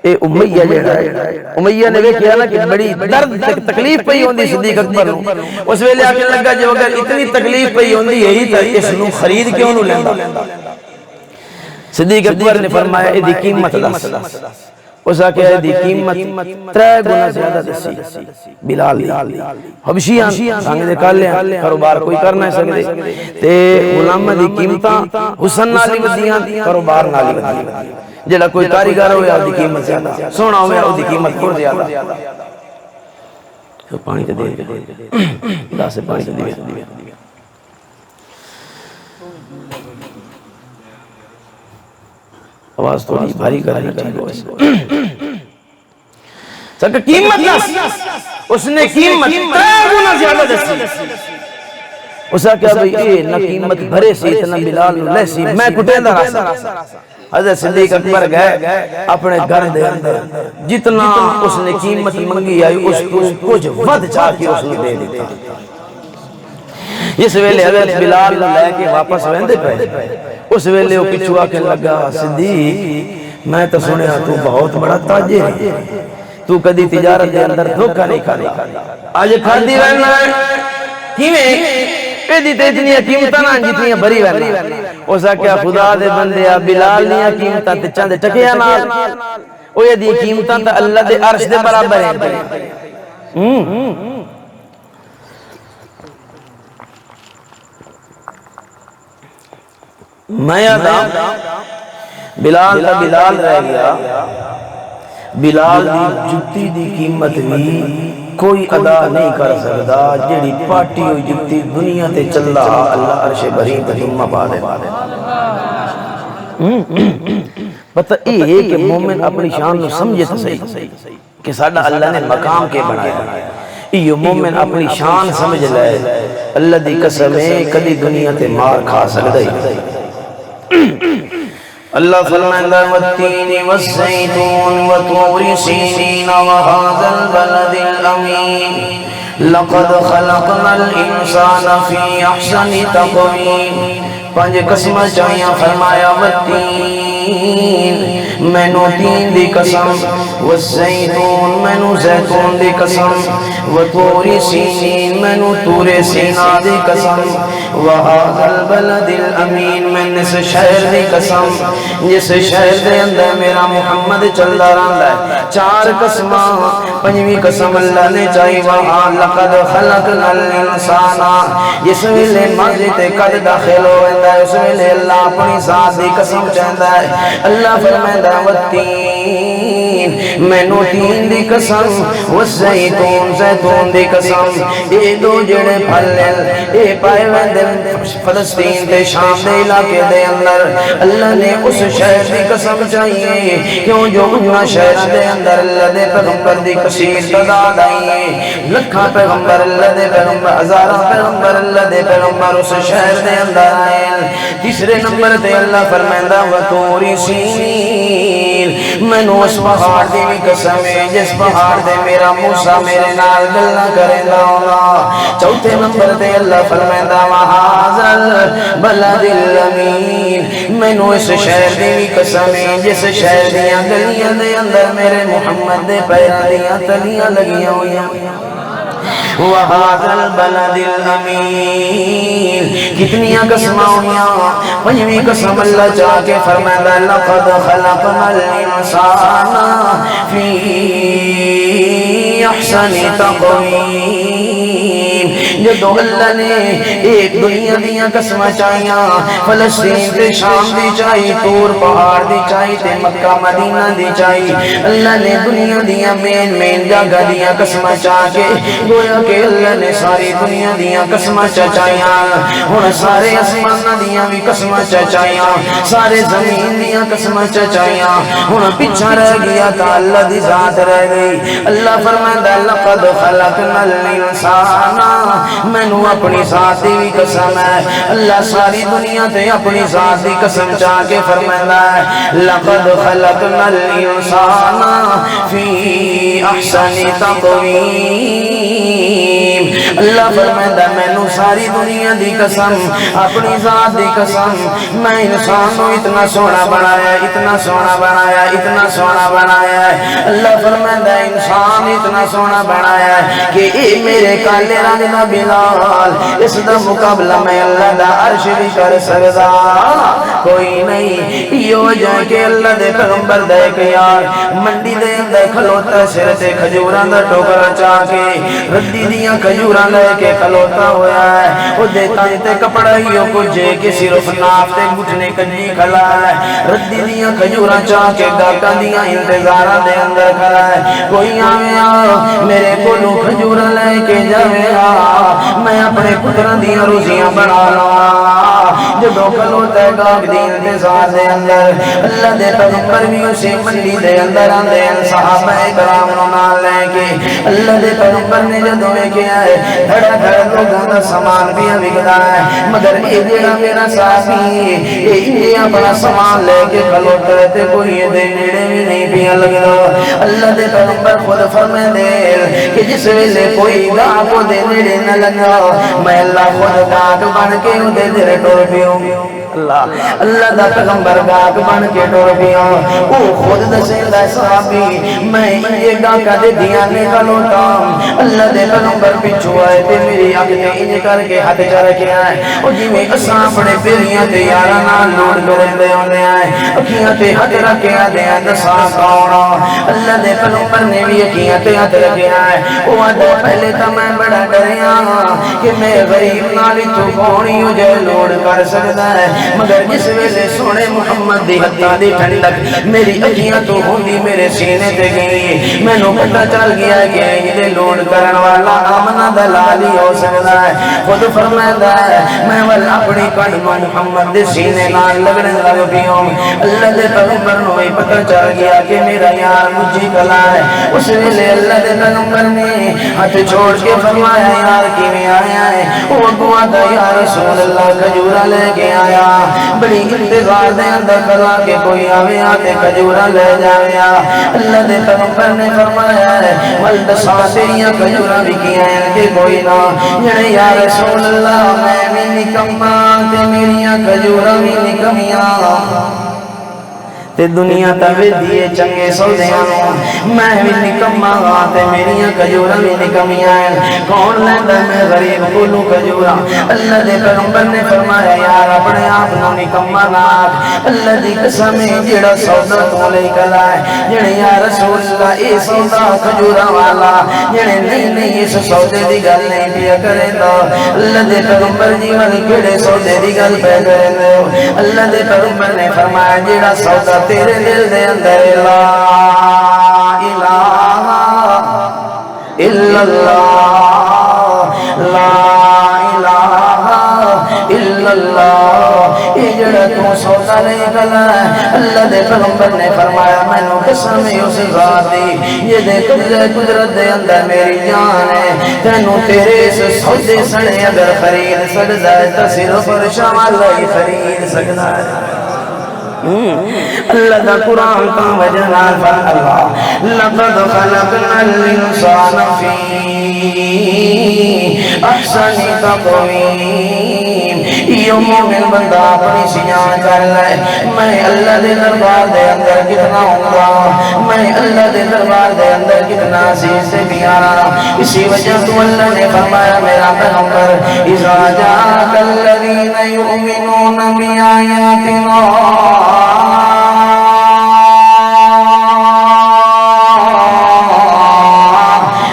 اے امیہ جیڑا ہے امیہ نے وہ کیا نا کہ بڑی درد تکلیف پئی ہوندی صدیق اکبر نو اس ویلے آکے لگا جو اگر اتنی تکلیف پئی ہوندی یہی تا اس نو خرید کیوں نو لیندا صدیق اکبر نے فرمایا اے دی قیمت دس اس آکے دی قیمت 3 گنا زیادہ دسی بلال دی حبشیاں سانگے دے کالے ہیں کاروبار کوئی کرنا ہے سکتے تے غلامہ دی قیمتاں حسن نالی ودیاں کاروبار نالی ودیاں جڑا کوئی کاریگر ہو یا دی قیمت زیادہ سونا ہو یا دی قیمت کو زیادہ تو پانی تے دے دا سے پانی تے دے آواز تھوڑی بھاری کرنی چاہیے سکہ قیمت دس اس نے قیمت 3 گنا زیادہ دسی اس نے کہا بھئی اے نہ قیمت بھرے سی اتنا بلال لے سی میں کٹے دا راسا حضرت صدیق اکبر گئے اپنے گھر دے اندر جتنا اس نے قیمت منگی آئی اس کو کچھ ود چاہ کے اس نے دے دیتا اس ویلے حضرت بلال لے کے واپس ویندے پہ اس ویلے وہ پچھوا کے لگا صدیق میں تو سنیا تو بہت بڑا تاجر ہے تو کدی تجارت دے اندر دھوکہ نہیں کھا آج کھاندی رہنا ہے کیویں پیدی تے اتنی قیمتاں نہ جتنی بھری رہنا اس کیا خدا دے بندے بلال نے قیمتاں تے چند ٹکیا نال او یہ دی قیمتاں تے اللہ دے عرش دے برابر ہیں میں آدھا بلال تا بلال رہ گیا بلال دی جتی دی قیمت بھی کوئی ادا نہیں کر سکتا جیڑی پاٹی ہوئی جتی دنیا تے چل رہا اللہ عرش بری تجمہ پا دے پتہ یہ ہے کہ مومن اپنی شان نو سمجھے تو صحیح کہ ساڑھا اللہ نے مقام کے بنایا یہ مومن اپنی شان سمجھ لائے اللہ دی قسمیں کدی دنیا تے مار کھا سکتا ہی اللہ فرمائندہ والتین والزیتون وطور سینین وهذا البلد الامین لقد خلقنا الانسان فی احسن تقویم پانچ قسمہ چاہیاں فرمایا والتین مینو تین دی قسم والزیتون مینو زیتون دی قسم وطور سینین مینو طور سینا دی قسم وهذا البلد الامین میں اس شہر دی قسم جس شہر دے اندر میرا محمد چلدا رہندا ہے چار قسماں پنجویں قسم اللہ نے چاہی وہاں لقد خلقنا الانسان جس ویلے ماضی تے قد داخل ہو ویندا ہے اس ویلے اللہ اپنی ذات دی قسم چاہندا ہے اللہ فرمائندا والتین مینو تین دی قسم والزیتون زیتون دی قسم اے دو جڑے پھل اے پائے ویندے فلسطین تے شام دے علاقے دے اندر اللہ نے اس شہر دی قسم چاہیے کیوں جو انہا شہر دے اندر اللہ دے پیغمبر دی کثیر تعداد آئیے لکھا پیغمبر اللہ دے پیغمبر ہزارہ پیغمبر اللہ دے پیغمبر اس شہر دے اندر آئے تیسرے نمبر تے اللہ فرمائندہ وطور سینین مینو اس پہاڑ دی بھی قسم ہے جس پہاڑ دے میرا موسیٰ میرے نال گلہ کرے گا چوتھے نمبر تے اللہ فرمائندہ وہذا البلد الامین مینو اس شہر دی بھی قسم ہے جس شہر دیاں گلیاں دے اندر میرے محمد دے پیرا دیاں تلیاں لگیاں ہویاں وَهَذَا الْبَلَدِ الْأَمِينَ کتنیاں قسمہ ہویاں پنجویں قسم اللہ چاہ کے فرمائدہ لَقَدْ خَلَقْنَا الْإِنسَانَ فِي أَحْسَنِ تَقْوِيمٍ جدو اللہ نے ایک دنیا دیاں قسمہ چاہیاں فلسطین تے شام دی چاہی تور پہاڑ دی چاہی تے مکہ مدینہ دی چاہی اللہ نے دنیا دیاں مین جاگہ دیاں قسمہ چاہ کے گویا کہ اللہ نے ساری دنیا دیاں قسمہ چاہیاں ہن سارے اسمانہ دیاں بھی قسمہ چاہیاں سارے زمین دیاں قسمہ چاہیاں ہن پیچھا رہ گیا تا اللہ دی ذات رہ گئی اللہ فرمائندہ لقد خلقنا الانسان میں نو اپنی ذات دی قسم ہے اللہ ساری دنیا تے اپنی ذات دی قسم چاہ کے فرمائندہ ہے لقد خلقنا الانسان فی احسن تقویم اللہ فرمائندہ میں نو ساری دنیا دی قسم اپنی ذات دی قسم میں انسان نو اتنا سونا بنایا اتنا سونا بنایا اتنا سونا بنایا اللہ فرمائندہ انسان اتنا سونا بنایا کہ اے میرے کالے رنگ دا بلال اس دا مقابلہ میں اللہ دا عرش بھی کر سکتا کوئی نہیں یہ وجہ کہ اللہ دے پیغمبر دے کہ یار منڈی دے اندر کھلوتا سر تے کھجوراں دا ٹوکرا چاہ کے ردی دیاں کھجوراں لے کے کھلوتا ہویا ہے وہ دیتا تے کپڑا ہیوں کجھے کہ صرف ناف تے گھٹنے کنجی کھلا ہے ردی دیاں کھجوراں چاہ کے گاکاں دیاں انتظاراں دے اندر کھلا ہے کوئی آویا میرے کولو کھجوراں لے کے جاویا میں اپنے پتران دیاں روزیاں بنا لوا جدو کھلوتا ہے گاک دی انتظار دے اندر اللہ دے پیغمبر بھی اسے منڈی دے اندر آندے ہیں صحابہ کرام نال لے کے اللہ دے پیغمبر نے جدو میں کیا ہے دھڑا دھڑا لوگاں دا سامان بھی بکدا ہے مگر اے جڑا میرا صحابی اے اپنا سامان لے کے کھلوتا ہے تے کوئی دے نیڑے بھی نہیں پیا لگدا اللہ دے پیغمبر خود فرمائے دے کہ جس ویلے کوئی گاہ کو دے نیڑے نہ لگا میں اللہ خود گاہ بن کے دے دے ٹور پیوں اللہ دا پیغمبر گاہ بن کے ٹور پیوں او خود دسیندا صحابی میں یہ گاہ کا دے دیا نے کھلوتا اللہ دے پیغمبر پچھو آئے تے میری اکھ تے انج کر کے ہاتھ چر کے آئے او جی میں اساں اپنے پیریاں تے یاراں نال لوڑ کرندے ہوندے آئے اکھیاں تے ہاتھ رکھ کے آدے دساں کون اللہ دے پیغمبر نے بھی اکھیاں تے ہاتھ رکھے آئے او آدھا پہلے تا میں بڑا ڈریا کہ میں غریب نالی تو کونی مجھے لوڑ کر سکتا ہے مگر جس ویلے سونے محمد دی ہتھاں دی ٹھنڈک میری اکھیاں تو ہوندی میرے سینے تے گئی میں نو پتہ چل گیا کہ یہ لوڑ کرن والا آمنہ دلالی ہو سکتا ہے خود فرمائندہ ہے میں ول اپنی کن محمد دے سینے نال لگنے لگ پیوں اللہ دے پیغمبر نو ہی پتہ چل گیا کہ میرا یار مجھے کلا ہے اس ویلے اللہ دے پیغمبر نے ہاتھ چھوڑ کے فرمایا یار کی میں آیا ہے وہ اگوا دا یا رسول اللہ کھجورا لے کے آیا بڑی انتظار دے اندر کلا کہ کوئی آوے آتے کھجورا لے جاویا اللہ دے پیغمبر نے فرمایا ہے ولد ساتیاں کھجورا بھی کیا ہے کہ کوئی نہ یعنی یا رسول اللہ میں بھی نکمہ تے میریاں کھجورا بھی نکمیاں تے دنیا تاوے دیئے چنگے سودیاں میں بھی نکمہ تے میریاں کجورہ بھی نکمیاں کون لیندہ میں غریب کولو کجورہ اللہ دے پیغمبر نے فرمایا یار اپنے آپ نو نکمہ ناک اللہ دی قسمیں جڑا سودا تو لے کلا ہے جڑے یا رسول اللہ اے سودا کجورہ والا جڑے نہیں اس سودے دی گل نہیں پیا کریں دو اللہ دے پیغمبر جی والی کڑے سودے دی گل پہ کریں دو اللہ دے پیغمبر نے فرمایا جڑا سودا تیرے دل دے اندر لا الہ الا اللہ لا الہ الا اللہ یہ جڑا تو سودا نہیں کلا اللہ دے پیغمبر نے فرمایا میں نو قسم اس ذات دی یہ دے قدرت دے اندر میری جان ہے تینوں تیرے اس سودے سنے اگر خرید سکتا ہے تو صرف شمال ہی خرید سکتا ہے اللہ دا قرآن کا وجہ اللہ لقد خلقنا الانسان فی احسن تقویم یہ مومن بندہ اپنی سیان کر لائے میں اللہ دے دربار دے اندر کتنا ہوں گا میں اللہ دے دربار دے اندر کتنا عزیز سے پیارا اسی وجہ تو اللہ نے فرمایا میرا پیغمبر اذا جاءك الذین یؤمنون بآیاتنا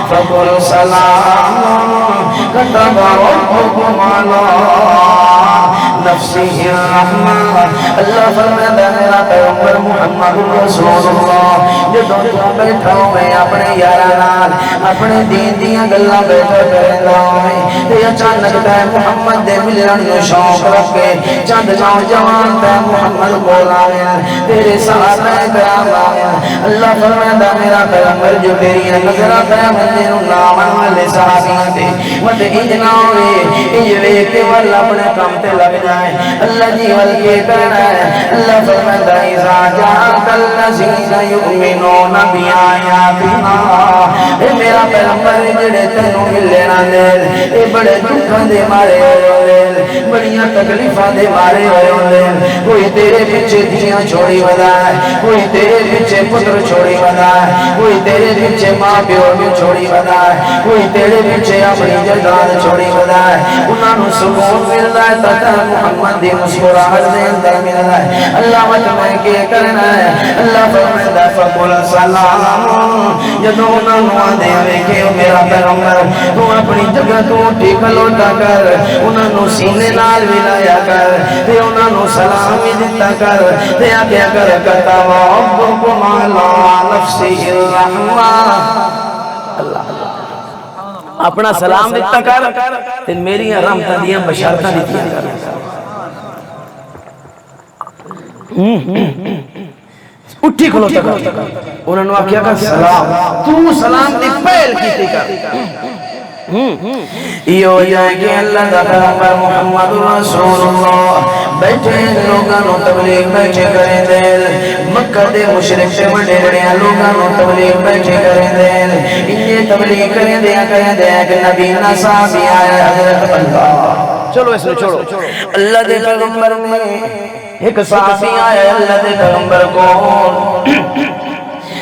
فقل سلام كتب ربكم على نفسه الرحمہ اللہ فرماتا ہے میرا پیغمبر محمد رسول اللہ جدوں تو بیٹھا ہوئے اپنے یارانال اپنے دین دیاں گلاں بیٹھا کردا ہوئے تے اچانک تے محمد دے ملن نو شوق رکھ کے چند نوجوان تے محمد کول آئے تیرے صحابہ کرام آئے اللہ فرماتا میرا پیغمبر جو تیری نظر آتا ہے مجھے نام والے صحابیاں تے مت انج نہ ہوئے انج ویکھ کے ول اپنے کام تے لگ جائے اللہ جی ول کے کرنا ہے اللہ فرماتا اذا جاءك الذين يؤمنون بآياتنا اے میرا پیغمبر جڑے تینوں ملنا دے اے بڑے دکھاں دے مارے ہوئے بڑیاں تکلیفاں دے مارے ہوئے کوئی تیرے پیچھے دھیاں چھوڑی ودا ہے کوئی تیرے پیچھے پتر چھوڑی ودا ہے کوئی تیرے پیچھے ماں پیو بھی چھوڑی ودا ہے کوئی تیرے پیچھے اپنی جائیداد چھوڑی ودا ہے انہاں نو سکون ملدا ہے تا محمد دی مسکراہٹ دے اندر ملدا ہے اللہ وچ میں کے کرنا ہے اللہ فرماتا فقل سلام جدوں انہاں نو آندے ویکھے میرا پیغمبر تو اپنی جگہ تو اٹھی کھلوتا کر انہاں نو سینے نال ملایا کر تے انہاں نو سلام بھی دتا کر تے آکھیا کر کتب ربکم علی نفسہ الرحمہ اللہ اپنا سلام دیتا کر تے میری رحمتاں دیاں بشارتاں دتیاں کر اٹھی کھلوتا کر انہوں نے آکھیا کر سلام تو سلام دی پہل کیتی کر یہ ہو جائے کہ اللہ دا پیغمبر محمد رسول اللہ بیٹھے لوگاں نو تبلیغ بیٹھے کریں دے مکہ دے مشرک سے بڑے بڑے لوگاں نو تبلیغ بیٹھے کریں دے انہیں تبلیغ کریں دے کہ نبی نصا بھی آیا حضرت اللہ چلو اس نے چھوڑو اللہ دے پیغمبر میں ایک صحابی آیا اللہ دے پیغمبر کو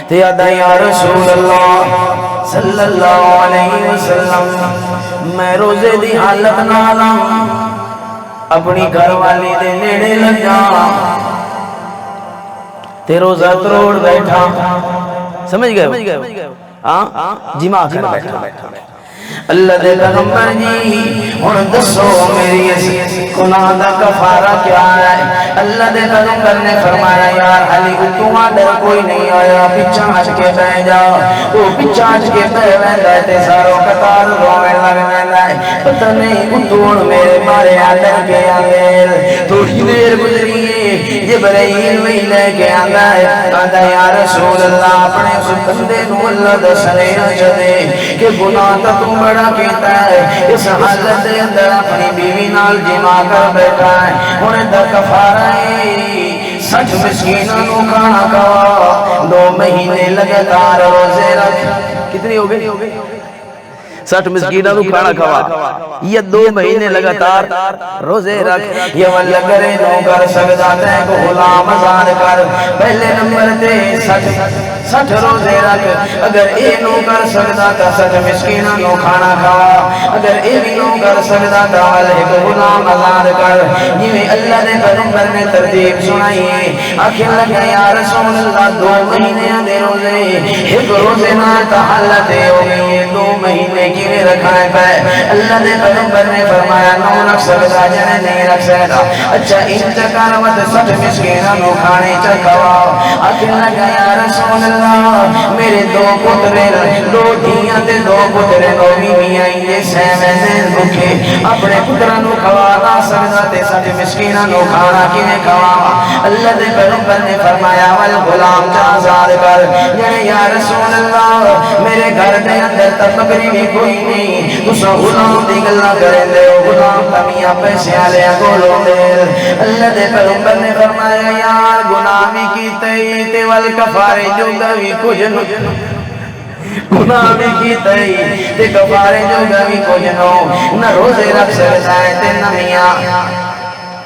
تے آدھا یا رسول اللہ صلی اللہ علیہ وسلم میں روزے دی حالت نالا اپنی گھر والی دے نیڑے لگا تے روزہ تروڑ بیٹھا سمجھ گئے جمع کر بیٹھا اللہ دے پیغمبر جی ہن دسو میری اس گناہ دا کفارہ کیا ہے اللہ دے پیغمبر نے فرمایا یار علی تو ڈر کوئی نہیں آیا پیچھے ہٹ کے بیٹھ جا وہ پیچھے ہٹ کے بیٹھ ویندا تے ساروں قطار رونے لگ ویندا ہے پتہ نہیں اتون میرے مارے ڈر کے آندے تھوڑی دیر گزری جبرائیل وہی لے کے آندا ہے آندا یا رسول اللہ اپنے اس بندے نو اللہ دسنے چلے کہ گناہ تا تو بڑا کیتا ہے اس حالت دے اندر اپنی بیوی نال جمع کر بیٹھا ہے انہیں دا کفارہ ہے 60 مسکینوں نو کھانا کھوا 2 مہینے لگاتار روزے رکھ کتنی ہو گئی 60 مسکینوں کو کھانا کھوا یہ 2 مہینے لگاتار روزے رکھ یہ والا کرے نو کر سکتا تے کو غلام آزاد کر پہلے نمبر تے 60 روزے رکھ اگر اے نو کر سکتا تا 60 مسکینوں کو کھانا کھوا اگر اے بھی نو کر سکتا تا والے کو غلام آزاد کر یہ اللہ نے پیغمبر نے ترتیب سنائی ہے آخر لگا یا رسول اللہ 2 مہینے دے روزے ایک روزے نہ تحلت ہو گئی 2 مہینے کی میں رکھائے پہ اللہ نے پیغمبر نے فرمایا نو رکھ سکتا جنہیں نہیں رکھ سکتا اچھا انتقال مت 60 مسکینوں کھانے چکھوا آخر لگا یا رسول اللہ میرے 2 پترے 2 دھیاں تے 2 پترے 2 بیویاں یہ سہمے بھوکے اپنے پتراں نو کھوا نہ سکتا تے 60 مسکینوں کھانا کیویں کھواواں اللہ دے پیغمبر نے فرمایا ول غلام آزاد کر یعنی یا رسول اللہ میرے گھر دے اندر تے بکری بھی کوئی نہیں تساں غلام دی گلاں کریندے ہو غلام کمیاں پیسے والے کولوں دے اللہ دے پیغمبر نے فرمایا یار غلامی کیتے تے ول کفارے جو بھی کچھ گناہ بھی کیتے تے کفارے جو بھی کچھ نہ روزے رکھ سکتا ہے تے نہ میاں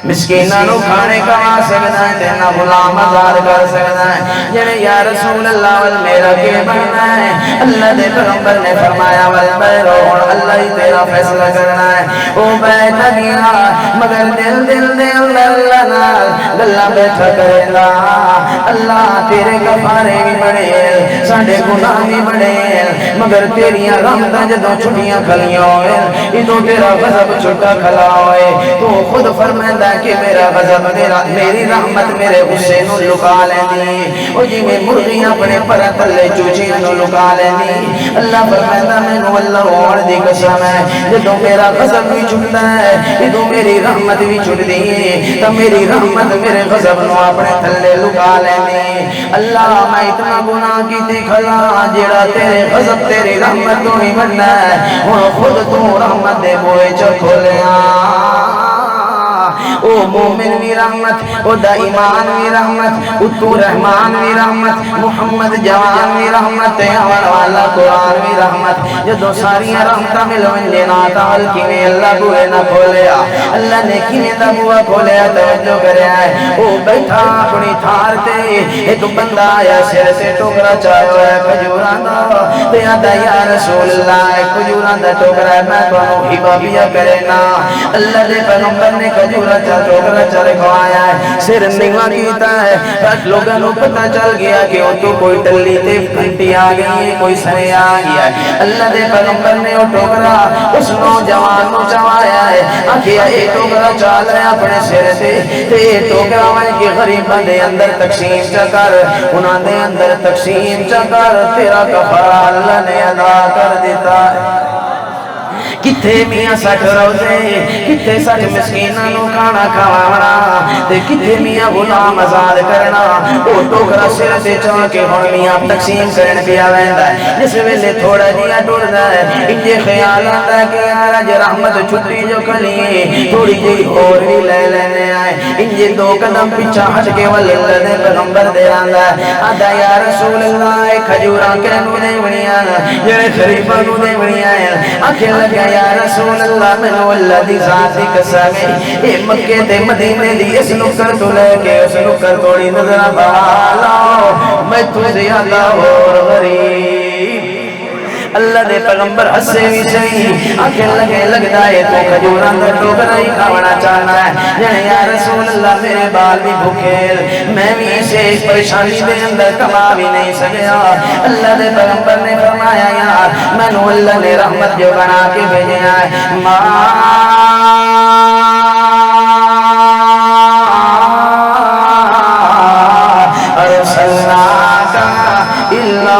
مسکیناں نو کھانے کھوا سکتا ہے تے نہ غلام آزاد کر سکتا ہے جنے یا رسول اللہ وال میرا کے بننا ہے اللہ دے پیغمبر نے فرمایا وال میرا اللہ ہی تیرا فیصلہ کرنا ہے او بیٹھا گیا مگر دل اللہ نال گلا بیٹھا کرے گا اللہ تیرے کفارے بھی بڑے ساڈے گناہ بھی بڑے مگر تیریاں رحمتاں جدوں چھٹیاں کھلیاں ہوئے ادوں تیرا غضب چھٹا کھلا ہوئے تو خود فرمائندا کہ میرا غضب میری رحمت میرے غصے نو لکا لیندی او جی میں مرغیاں اپنے پر تلے چوچیاں نو لکا لیندی اللہ فرمائندا مینوں اللہ ہوڑ دی قسم ہے جدوں میرا غضب بھی چھٹدا ہے ادوں میری رحمت بھی چھٹدی ہے تے میری رحمت میرے غضب نو اپنے تھلے لکا لیندی اللہ میں اتنا گناہ کیتے کھلا جیڑا تیرے غضب تیری رحمت تو ہی بننا ہے ہن خود تو رحمت دے بوئے چ کھولیاں او مومن بھی رحمت او دا ایمان بھی رحمت او تو رحمان بھی رحمت محمد جوان بھی رحمت اور والا قرآن بھی رحمت جدو ساری رحمتہ ملون جناتا والکیویں اللہ بوئے نہ کھولیا اللہ نے کیویں دا بوئے کھولیا توجہ کریا ہے او بیٹھا اپنی تھار تے ایک بندہ آیا سر سے ٹوکرا چاہو ہے کھجوران دا تے آدھا یا رسول اللہ کھجوران دا ٹوکرا ہے میں تو ہبا بیا کرے نا اللہ دے پیغمبر نے کھجورا ٹوکرا چل کھوایا ہے سر نیواں کیتا ہے بس لوگوں کو پتہ چل گیا کہ وہ تو کوئی ٹلی تے گھنٹی آ گئی ہے کوئی سرے آ گیا ہے اللہ دے پیغمبر نے وہ ٹوکرا اس نوجوان کو چوایا ہے آخیا یہ ٹوکرا چال رہے اپنے سر سے تے یہ ٹوکرا وائن کے غریباں دے اندر تقسیم چکر انہاں دے اندر تقسیم چکر تیرا کفارہ اللہ نے ادا کر دیتا ہے کتے میاں 60 روزے کتے 60 مسکیناں نو کھانا کھوانا تے کتے میاں غلام آزاد کرنا او ٹوکرا سر تے چا کے ہن میاں تقسیم کرن پیا ویندا ہے جس ویلے تھوڑا جیا ٹردا ہے انجے خیال آندا ہے کہ یار اج رحمت چھٹی جو کھلی تھوڑی جی اور بھی لے لینے آئے انجے 2 قدم پیچھے ہٹ کے ول اللہ دے پیغمبر دے آندا ہے آدا یا رسول اللہ کھجوراں کینو دیونیاں جڑے غریباں نو دیونیاں آکھے لگا یا رسول اللہ من والذی ذاتی قسم اے مکے تے مدینے دی اس نکر تو لے کے اس نکر توڑی نظر بالا میں تو زیادہ اور غریب اللہ دے پیغمبر ہسے بھی صحیح آنکھیں لگے لگتا ہے تو کھجوراں دا ٹوکرا ہی کھانا چاہنا ہے جنے یا رسول اللہ میرے بال بھی بھوکے میں بھی اسے اس پریشانی دے اندر کما بھی نہیں سکیا اللہ دے پیغمبر نے فرمایا یار مینوں اللہ نے رحمت جو بنا کے بھیجا ہے ارسلناک الا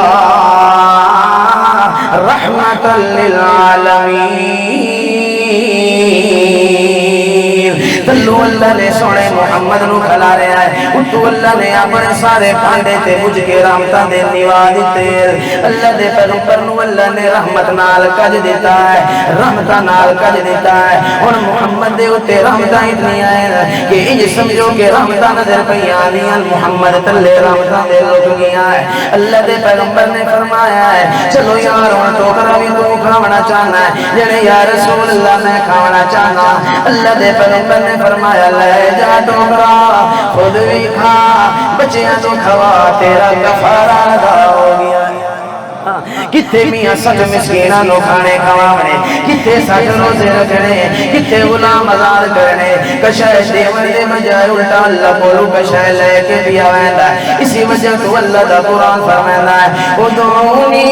رحمت للعالمین تھلو اللہ نے سونے محمد نو کھلا رہا ہے، اتو اللہ نے اپنے سارے پانڈے تے مجھ کے رحمتاں دے نوا دیتے، اللہ دے پیغمبر نو اللہ نے رحمت نال کج دیتا ہے، رحمتاں نال کج دیتا ہے، اور محمد دے اتے رحمتاں اتنی آئے کہ انج سمجھو کہ رحمتاں نظر پہ آنیاں محمد تلے رحمتاں دے لوگ گیا ہے۔ اللہ دے پیغمبر نے فرمایا ہے چلو یار ہن ٹوکرا بھی تو کھاونا چاہنا ہے، جڑے یا رسول اللہ میں کھاونا چاہنا، اللہ دے پیغمبر نے فرمایا لے جا ٹوکرا خود بھی کھا بچیاں تو کھوا تیرا کفارہ ادا ہو گیا۔ کتے میاں سٹ مسکینہ نو کھانے کھوانے، کتے سٹ روزے رکھنے، کتے غلام آزاد کرنے، کشائے دیور دے بجائے الٹا اللہ بولو کشائے لے کے بھی آویندا ہے۔ اسی وجہ تو اللہ دا قرآن فرمائندا ہے ادعونی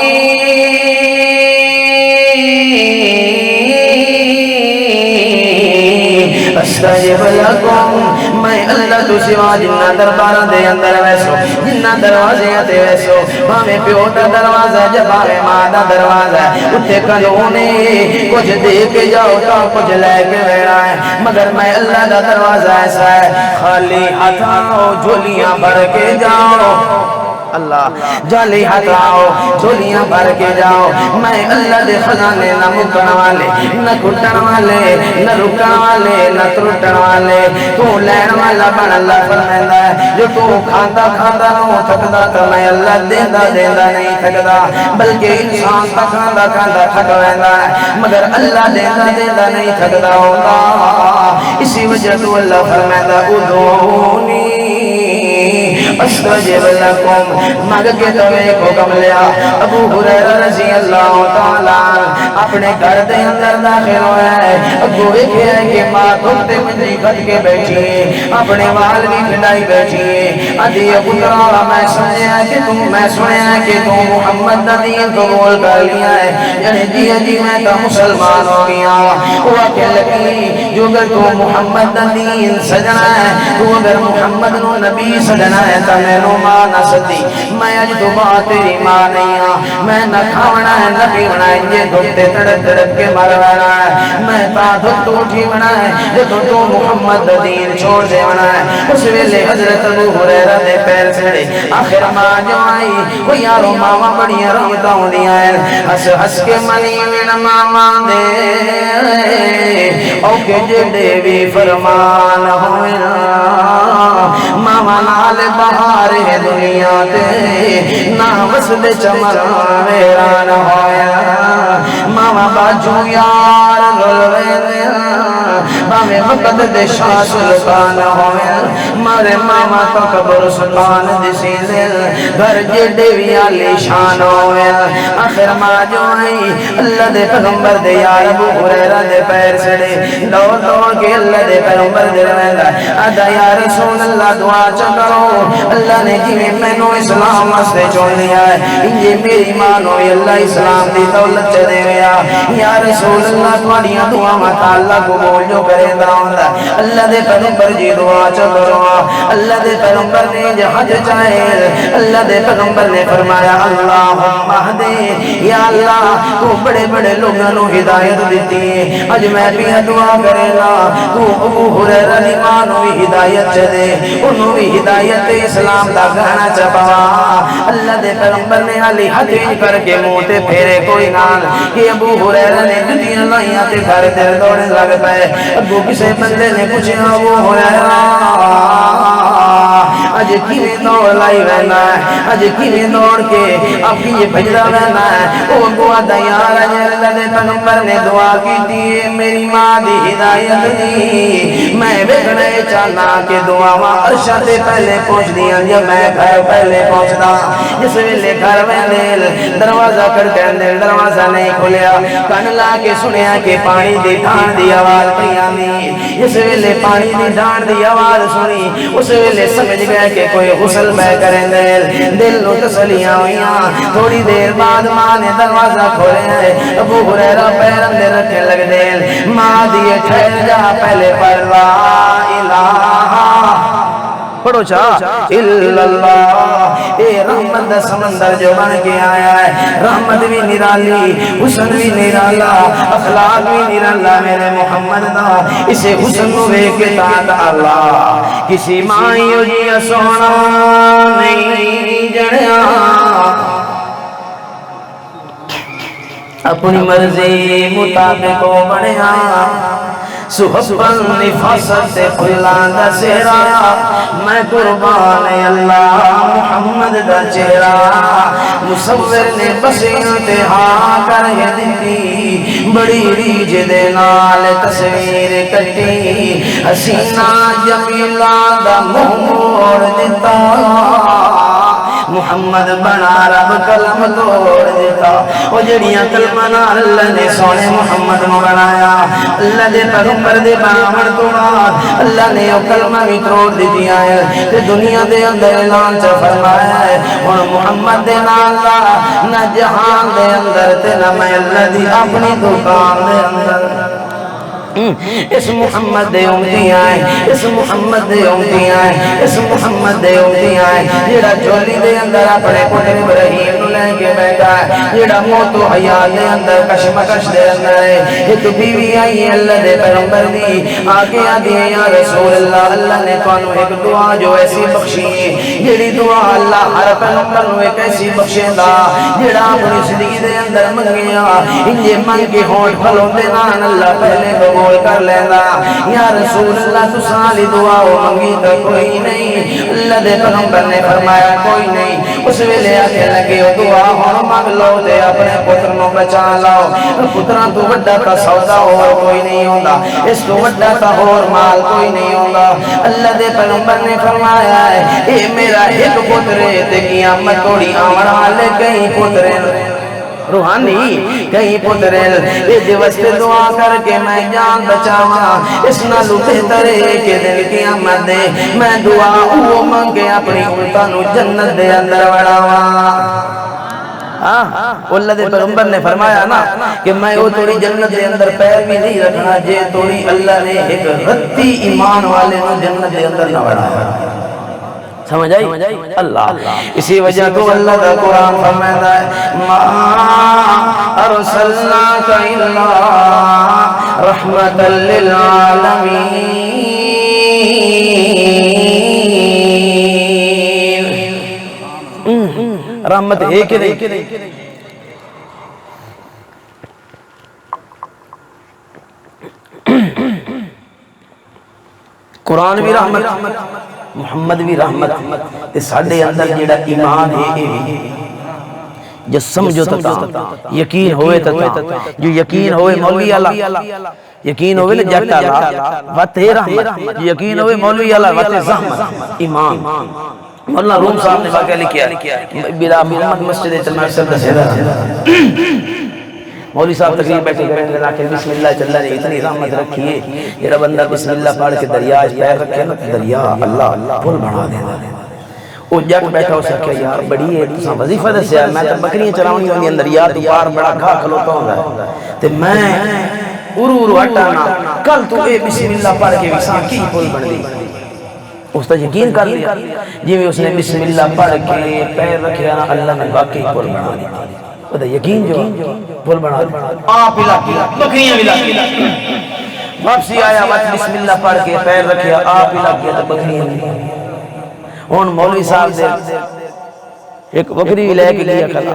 استجب لکم، میں اللہ تو سوا جنہ دربارہ دے اندر ویسو، جنہ دروازے تے ویسو، بھامے پیو دا دروازہ جبارے ماں دا دروازہ، اتے کنونے کچھ دے کے جاؤ تو کچھ لے کے بیڑا ہے، مگر میں اللہ دا دروازہ ایسا ہے خالی ہاتھ آؤ جھولیاں بھر کے جاؤ، اللہ جالی ہاتھ آؤ جھولیاں بھر کے جاؤ، میں اللہ دے خزانے نہ مکن والے نہ کھٹن والے نہ رکن والے نہ ترٹن والے، تو لین والا بن اللہ فرمائندا ہے جو تو کھاتا کھاتا نو تھکدا تو میں اللہ دیندا دیندا نہیں تھکدا، بلکہ انسان تا کھاتا کھاتا تھک ویندا ہے مگر اللہ دیندا دیندا نہیں تھکدا ہوندا، اسی وجہ تو اللہ فرمائندا ادعونی استجب لکم، مگ کے تو ایک حکم لیا۔ ابو ہریرہ رضی اللہ تعالیٰ اپنے گھر دے اندر داخل ہوئے ہیں، ابو ایک ہے کہ ماں دھوتے مجھے کھٹ کے بیٹھی ہے، اپنے وال بھی کھلائی بیٹھی ہے، ادھی ابو ترہ میں سنیا کہ تم محمد دا دین قبول کر لیا ہے، یعنی جی میں تو مسلمان ہو گیا، وہ کہ لگی جو اگر تو محمد دا دین سجنا ہے، تو اگر محمد نو نبی سجنا ہے تو میں نو ماں نہ سدی، میں اج تو ماں تیری ماں نہیں ہاں، میں نہ کھاونا ہے نہ پیونا ہے، یہ دھوتے تڑپ تڑپ کے مروانا ہے، میں تا دھوت اٹھی بنا ہے جب تو محمد دا دین چھوڑ دے بنا ہے۔ اس ویلے حضرت ابو ہریرہ دے پیر سڑے، آخر ماں جو آئی وہ یارو ماما بڑی رحمتاں ہوندیاں ہیں، ہس ہس کے منی وین ماما دے او کہ جڑے بھی فرمان ہوئے ماما نال بہار ہے دنیا تے نہ وسد چمر ویران ہویا، ماما باجو یار رلوے باوے وقت دے شاہ سلطان ہویا، مارے ماما تو قبر سلطان دسی دل گھر جڑے بھی علی شان ہویا، آخر ماں جو آئی اللہ دے پیغمبر دے یار ابو ہریرہ دے پیر سڑے، دوڑ دوڑ کے اللہ دے پیغمبر دے رویدہ ادا یا رسول اللہ دعا چکرو، اللہ نے جی میں نو اسلام واسطے چھوڑ لیا ہے، یہ میری ماں نو اللہ اسلام دی دولت چلے گیا، یا رسول اللہ تواڈیاں دعا ماتا اللہ کو بول جو کرے داؤندا، اللہ دے پیغمبر جی دعا چکرو، اللہ دے پیغمبر نے جہاں چاہے، اللہ دے پیغمبر نے فرمایا اللہم اہدی، یا اللہ تو بڑے بڑے لوگوں نو ہدایت دیتی ہے، اج میں بھی دعا کرے گا تو ابو ہریرہ دی ماں نو بھی ہدایت چدے، انہوں بھی ہدایت اسلام دا گانا چپا، اللہ دے پیغمبر نے علی حدیث کر کے موتے پھیرے کوئی نال کہ ابو ہریرہ نے جتیاں لائیاں تے گھر دل دوڑے لگ پائے، ابو کسے بندے نے پوچھا ابو ہریرہ اج کیویں دوڑ لائی رہنا ہے، اج کیویں دوڑ کے اب کی یہ بھجڑا رہنا ہے، او ابو آدھا یار اللہ دے پیغمبر نے دعا کی تھی میری ماں دی ہدایت دی، میں ویکھنا چاہنا کہ دعاواں عرشاں تے پہلے پہنچ دیاں جب میں گھر پہلے پہنچدا، جس ویلے گھر میں دل دروازہ کھڑکاندے دروازہ نہیں کھلیا، کن لا کے سنیا کہ پانی دی ڈھان دی آواز پئی آندی، جس ویلے پانی دی ڈھان دی آواز سنی اس ویلے سمجھ گیا کہ کوئی غسل بہ کریں دل نو تسلیاں ہویاں، تھوڑی دیر بعد ماں نے دروازہ کھولے ہے، ابو ہریرہ پیر اندر رکھے لگ دل، ماں دیے ٹھہر جا پہلے پر لا الہ پڑھو چاہ اللہ، اے رحمت دا سمندر جو بن کے آیا ہے، رحمت بھی نرالی، حسن بھی نرالا، اخلاق بھی نرالا میرے محمد دا، اسے حسن کو بے کے تاتا اللہ کسی مائیو جی سونا نہیں جڑیا، اپنی مرضی مطابق ہو بڑھیا، سحبن نفاست سے پھلان دا سہرا، میں قربان اللہ محمد دا چہرہ، مصور نے بسیاں تے ہاں کر دیتی، بڑی ریج دے نال تصویر کٹی، حسینہ جمیلہ دا موڑ دیتا، محمد بنا رب کلم توڑ دیتا، وہ جڑیاں کلمہ نا اللہ نے سونے محمد میں بنایا، اللہ دے پیغمبر دے بامن توڑا، اللہ نے وہ کلمہ بھی توڑ دیتی آئے، تے دنیا دے اندر اعلان چا فرمایا ہے، اور محمد دے نالا نہ جہان دے اندر تے نہ میں اللہ دی اپنی دکان دے اندر، اس محمد دے امتی آئے، اس محمد دے امتی آئے، اس محمد دے امتی آئے، جیڑا جولی دے اندر اپنے پتر ابراہیم نو لے کے بیٹھا ہے، جیڑا موت و حیات دے اندر کشمکش دے اندر ہے، ایک بیوی آئی ہے اللہ دے پیغمبر دی، آگے آدھی ہے یا رسول اللہ، اللہ نے توانو ایک دعا جو ایسی بخشی ہے، جیڑی دعا اللہ ہر پیغمبر نو ایک ایسی بخشے دا، جیڑا اپنی زندگی دے اندر منگیا، انجے من کے ہونٹ پھلوں دے نان اللہ پہلے بگو کر لینا، یا رسول اللہ تو سالی دعا ہو منگی تو کوئی نہیں، اللہ دے پیغمبر نے فرمایا کوئی نہیں، اس ویلے آگے لگے دعا ہوں مانگ لو تے اپنے پتر نو بچا لاؤ، پتران تو وڈا تا سودا اور کوئی نہیں ہوندہ، اس تو وڈا تا اور مال کوئی نہیں ہوندہ، اللہ دے پیغمبر نے فرمایا ہے اے میرا ایک پترے تے قیامت توڑی آمڑا لے کہیں پترے روحانی کہیں پترل اے دیوستے دعا کر کے میں جان بچاواں، اس نالو بہترے کے دل کی آمد دے، میں دعا وہ مانگے اپنی امتانو جنت دے اندر وڑاواں، اللہ دے پیغمبر نے فرمایا نا کہ میں وہ توڑی جنت دے اندر پیر بھی نہیں رکھنا جے توڑی اللہ نے ایک رتی ایمان والے نو جنت دے اندر نہ وڑایا، سمجھ آئی اللہ، اسی وجہ تو اللہ کا قرآن فرماتا ہے ما ارسلناک الا رحمتا للعالمین، رحمت ہے کہ نہیں، قرآن بھی رحمت، محمد بھی رحمت، تے ساڑھے اندر جیڑا ایمان ہے جو سمجھو تتا یقین ہوئے تتا، جو یقین ہوئے مولوی اللہ، یقین ہوئے جٹ اللہ وطے رحمت، جو یقین ہوئے مولوی اللہ وطے زحمت، ایمان، مولانا روم صاحب نے واقعہ لکھیا بلا محمد مسجد تلمار سر دسیدہ، مولوی صاحب تقریب بیٹھے بیٹھے لیکن بسم اللہ چل رہا ہے، اتنی رحمت رکھیے، جیڑا بندہ بسم اللہ پڑھ کے دریا پیر رکھے نا دریا اللہ پھول بڑھا دینا، وہ جٹ بیٹھا ہو سکے یار بڑی ہے تساں وظیفہ دسیا، میں تو بکریاں چلاونی ہوندی اندر یا تو پار بڑا گھا کھلوتا ہوندا ہے تے میں ارو ہٹانا کل تو اے بسم اللہ پڑھ کے وساں کی پھول بن دی، اس تا یقین کر لیا جی میں اس نے بسم اللہ پڑھ کے پیر رکھیا نا اللہ نے واقعی پھول بنا دیا، وہ یقین جو پھول بنا دیا، آپ علاقی بکریاں بھی لاقی واپسی آیا وقت بسم اللہ پڑھ کے پیر رکھیا آپ علاقی تو بکریاں بھی، ہون مولوی صاحب دے ایک بکری بھی لے کے گیا کھلا،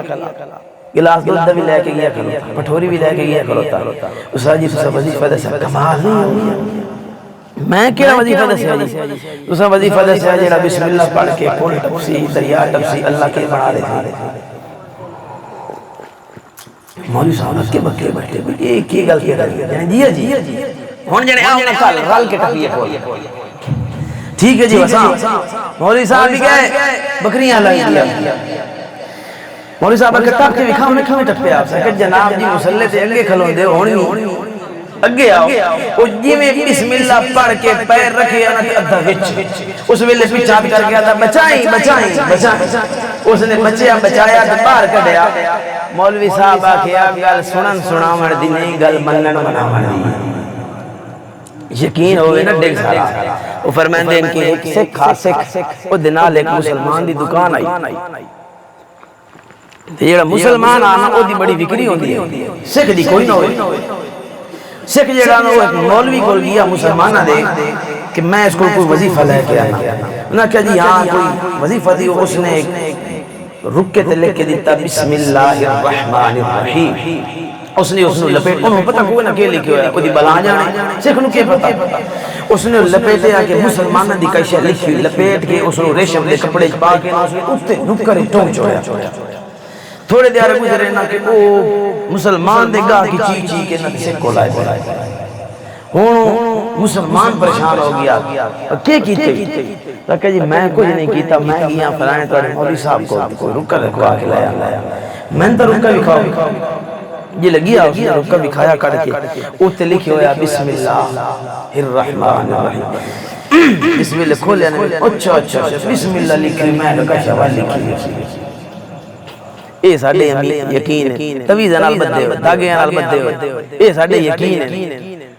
گلاس دودھ بھی لے کے گیا کھلا، پٹھوری بھی لے کے گیا کھلوتا، اس آجی سے وظیفہ دے سے کمال نہیں ہوئی، میں کیا وظیفہ دے سے اس وظیفہ دے سے جیڑا بسم اللہ پڑھ کے پھول ٹپسی دریا ٹپسی اللہ کے بنا دے، مولوی صاحب کے بکے بیٹھے ایک ہی گل کے کر جی جی ہون جنے آؤں کل رل کے ٹپیے پھول، ٹھیک ہے جی وساں مولوی صاحب بھی گئے بکریاں لگ دیا، مولوی صاحب کے ٹپ کے وکھاؤں نے کھویں ٹپے آپ سے کہ جناب جی مسلح تے اگے کھلوں دے ہونی اگے آؤ، وہ جی میں بسم اللہ پڑھ کے پیر رکھے آنا تے ادھا وچ، اس ویلے پیچھات کر گیا تھا بچائیں بچائیں بچائیں، اس نے بچیا بچایا تو باہر کڑیا، مولوی صاحب آکھیا گل سنن سناون دی نہیں گل منن مناون دی، یقین ہوئے نا ڈیل سارا وہ فرمائندے ان کے سکھ وہ دنال ایک مسلمان دی دکان آئی جیڑا مسلمان آنا وہ دی بڑی وکری ہوندی ہے سکھ دی کوئی نہ ہوئی سکھ جیڑا نا وہ ایک مولوی کو گیا مسلمانہ دے کہ میں اس کو کوئی وظیفہ لے کے آنا انہاں کہا جی ہاں کوئی وظیفہ دی اس نے رکے تے لے کے دیتا بسم اللہ الرحمن الرحیم اس نے لپیٹ انہوں پتہ کوئی نہ کہ لکھے ہویا کوئی بلا جانے سکھ نو کیا پتہ اس نے لپیٹے آکے مسلمانہ دی کائشہ لکھی لپیٹ کے اس نے ریشم دے کپڑے پا کے اس نے اٹھتے نکر ٹونگ چھوڑیا تھوڑے دیار گزرے نا کہ وہ مسلمان دے گاہ کی چی کے نہ سکھ کو لائے ہوں مسلمان پریشان ہو گیا کیا کیتے لکھا جی میں کچھ نہیں کیتا میں گیا فلائیں توڑے مولی صاحب کو رکا رکھوا کے لایا میں نے تو رکا بھی کھاؤ یہ لگیا اس نے رکا بھی کھایا کڑ کے اوتے لکھے ہویا بسم اللہ الرحمن الرحیم بسم اللہ کھولیا نے اچھا بسم اللہ لکھے میں لکا شوال لکھی اے ساڑھے یقین ہے تویزہ نال بدے ہو داگے نال بدے ہو اے ساڑھے یقین ہے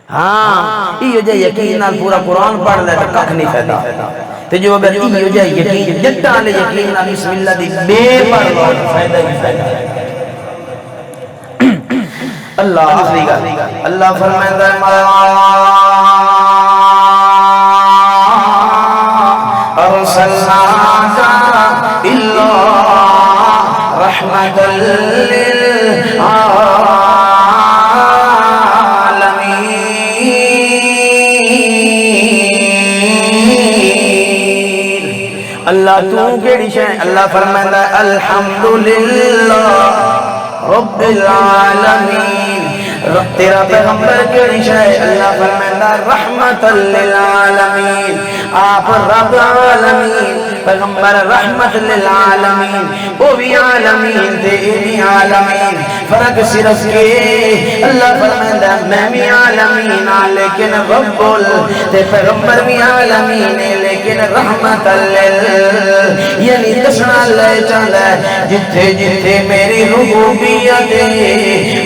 ہاں یہ جو یقین نال پورا قرآن پڑھ لے تو ککھ نہیں فیدا تو جو اگر یہ جو یقین جتا لے یقین نال بسم اللہ دی بے پڑھ لو فیدہ ہی فیدہ اللہ آخری گا اللہ فرمائندہ ارسلناک الا رحمت للعالمین اللہ تو کیڑی شے اللہ فرمائندہ الحمدللہ رب العالمین تیرا پیغمبر کیڑی شے اللہ فرمائندہ رحمت للعالمین آپ رب العالمین پیغمبر رحمت للعالمین وہ بھی عالمین تھے بھی عالمین فرق صرف کے اللہ فرمائندہ میں بھی عالمین لیکن رب تے پیغمبر بھی عالمین لیکن رحمت لل یعنی دسنا لے چاہتا ہے جتھے جتھے میری ربوبیت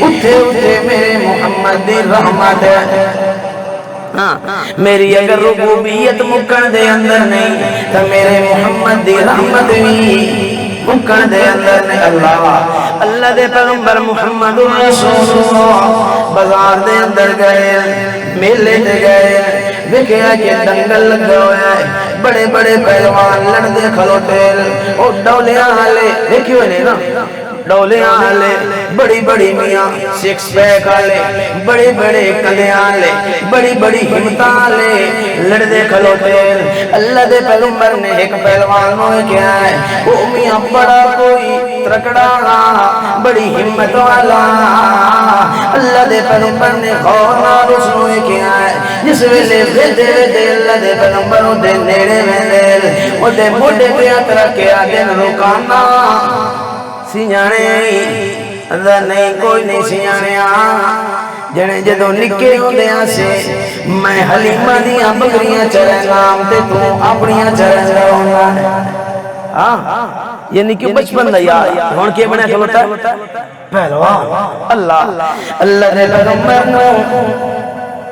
اتھے اتھے میرے محمد دی رحمت ہے میری اگر ربوبیت مکن دے اندر نہیں تو میرے محمد دی رحمت بھی مکن دے اندر نہیں اللہ دے پیغمبر محمد رسول اللہ بازار دے اندر گئے میلے دے گئے دیکھیا کہ دنگل لگا ہوا ہے بڑے بڑے پہلوان لڑدے کھلوٹے اور ڈولیاں آلے دیکھیو نہیں نا ڈولیاں آلے بڑی بڑی میاں سکس پیک آلے بڑی بڑی کلیاں آلے بڑی بڑی ہمتاں آلے لڑدے کھلوٹے اللہ دے پیغمبر نے ایک پہلوان ہوئے کیا ہے وہ میاں بڑا کوئی ترکڑا بڑی ہمت والا اللہ دے پیغمبر نے خورنا رسل ہوئے کیا ہے جس ویلے ویدے اللہ دے پیغمبر ہو دے نیڑے ویدے وہ دے موڑے پہ اترا کیا دن رکانا سیانے اندر نہیں کوئی نہیں سیانے جنے جدو نکے ہوندیاں سے میں حلیمہ دیاں بکریاں چرے نام تے تو اپنیاں چرے ہونا ہے یعنی کہ بچپن دا یاد ہون کے بنے کھلوتا ہے پہلوان اللہ نے پیغمبر نو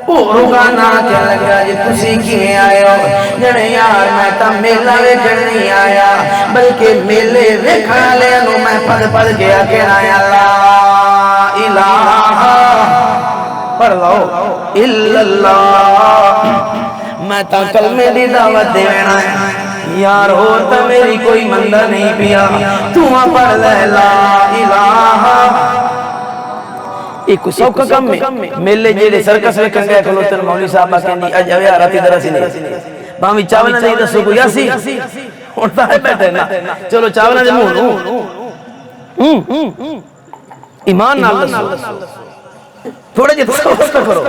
روگانا کیا لگا جی تسی کیے آئے ہو جنے یار میں تا میلہ ویکھن نہیں آیا بلکہ میلے ویکھن لے انو میں پڑھ گیا کہنا ہے لا الہ پڑھ لو الا اللہ میں تا کلمے دی دعوت دینا ہے یار ہوتا میری کوئی مندہ نہیں پیا تو پڑھ لے لا الہ ایک سو کا کم میں میلے جیڑے سرکس ویکھن گئے کھلوتن مولی صاحبہ کہنی اج اویا راتی درہ سی نہیں بامی چاولہ نہیں دسو کو یاسی اٹھتا ہے بیٹھے نا چلو چاولہ دے مون ایمان نال دسو تھوڑے جی تصور کرو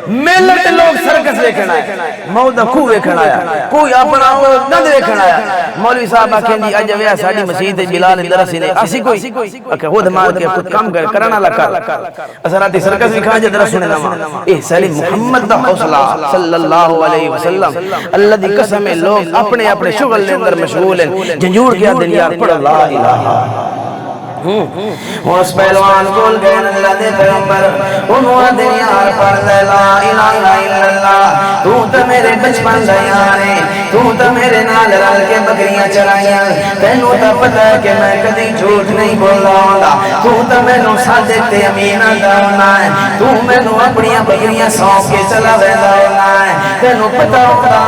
میلے تے لوگ سرکس ویکھن آیا مودا خوب ویکھن آیا کوئی اپنا گند ویکھن آیا مولوی صاحبہ کہندی اج ویا ساڈی مسجد بلال اندر سی نے اسی کوئی کہ خود مار کے خود کام کرنا لگا اثراتی سرکس وکھا جے درس سنے نہ اے سلیم محمد دا حوصلہ صلی اللہ علیہ وسلم اللہ دی قسم لوگ اپنے اپنے شغل دے اندر مشغول ہیں جنجوڑ کیا دن یار پڑھ لا الہ اس پہلوان کول گئے اللہ دے پیغمبر انہوں دے یار پڑھ دے لا الہ الا اللہ تو تا میرے بچپن دا یار ہے تو تا میرے نال رل کے بکریاں چرائیاں تینوں تا پتہ ہے کہ میں کدی جھوٹ نہیں بولا ہوندا تو تا مینوں صادق تے امین دا ہونا ہے تو مینوں اپنی بکریاں سونپ کے چلا ویندا ہونا ہے تینوں پتہ ہوتا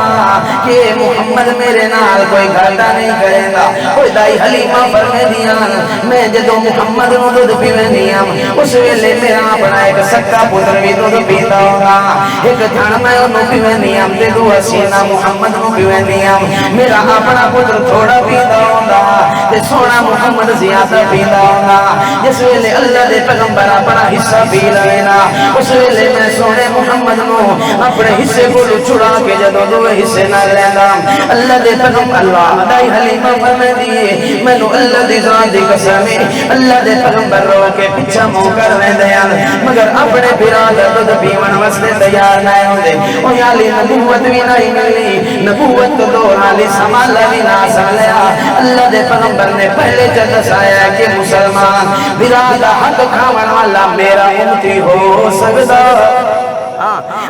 کہ محمد میرے نال کوئی گھاٹا نہیں کرے گا کوئی دائی حلیمہ فرمے دیاں میں جدو محمد نو دودھ پیوندی ہوں اس ویلے میرا اپنا ایک سکا پتر بھی دودھ پیتا ہوگا ایک دھن میں انہوں پیوندی ہوں تے دو حسینہ محمد نو پیوندی ہوں میرا اپنا پتر تھوڑا پیتا ہوگا تے سونا محمد زیادہ پیتا ہوگا جس ویلے اللہ دے پیغمبر اپنا حصہ پی لینا اس ویلے میں سونے محمد نو اپنے حصے کو چھڑا کے جدو دو حصے نہ لینا اللہ دے پیغمبر اللہ دائی حلیمہ فرمے دیئے میں نو اللہ دے ذات دی قسمی اللہ دے پیغمبر رو کے پچھا منہ کر رہے دیان مگر اپنے پیران دودھ پیون وستے تیار نہ ہوندے او یالی نبوت بھی نہیں ملی نبوت تو دو حالی سمالا بھی نہ سملیا اللہ دے پیغمبر نے پہلے جد سایا کہ مسلمان براد حق کھاون والا میرا امتی ہو سکتا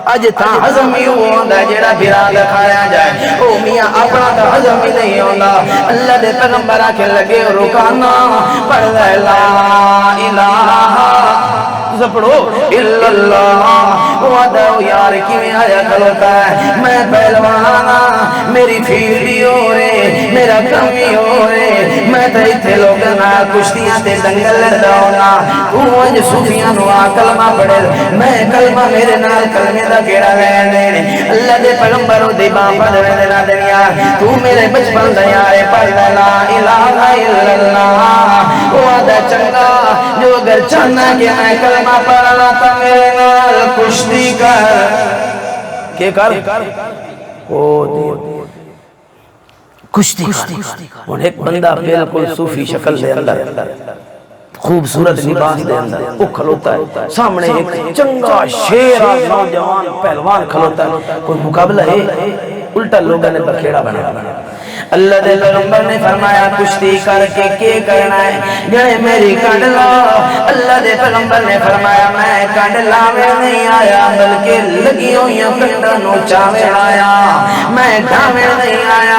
اج تا حضم ہی ہوندا جڑا براد کھایا جائے او میاں اپنا تا حضم ہی نہیں ہوندا اللہ دے پیغمبر آکھے لگے رکانا پڑھ لا الہ پڑھو الا اللہ وعدہ یار کیویں آیا کھلوتا ہے میں پہلوانا میری پھیڑی ہو رہے میرا کمی ہو رہے میں تے ایتھے لوگاں نال کشتیاں تے دنگل لڑدا ہونا تو اج صوفیاں نو کلمہ پڑھے میں کلمہ میرے نال کلمے دا کیڑا لینے اللہ دے پیغمبر دی باں پڑھ رہے نا دنیا تو میرے بچپن دا یار پڑھ لا الہ الا اللہ وعدہ چنگا جو اگر چاہنا کہ میں کلمہ پڑھنا تا میرے نال کشتی کر کہ کر او دی کشتی کر اور ایک بندہ بالکل صوفی شکل دے اندر خوبصورت لباس دے اندر وہ کھلوتا ہے سامنے ایک چنگا شیر نوجوان پہلوان کھلوتا ہے کوئی مقابلہ ہے الٹا لوگوں نے بکھیڑا بنا اللہ دے پیغمبر نے فرمایا کشتی کر کے کرنا ہے جڑے میری کانڈ لا اللہ دے پیغمبر نے فرمایا میں کانڈ لاوے نہیں آیا بلکہ لگی ہوئیاں کنڈا نو چاوے آیا میں ڈھاوے نہیں آیا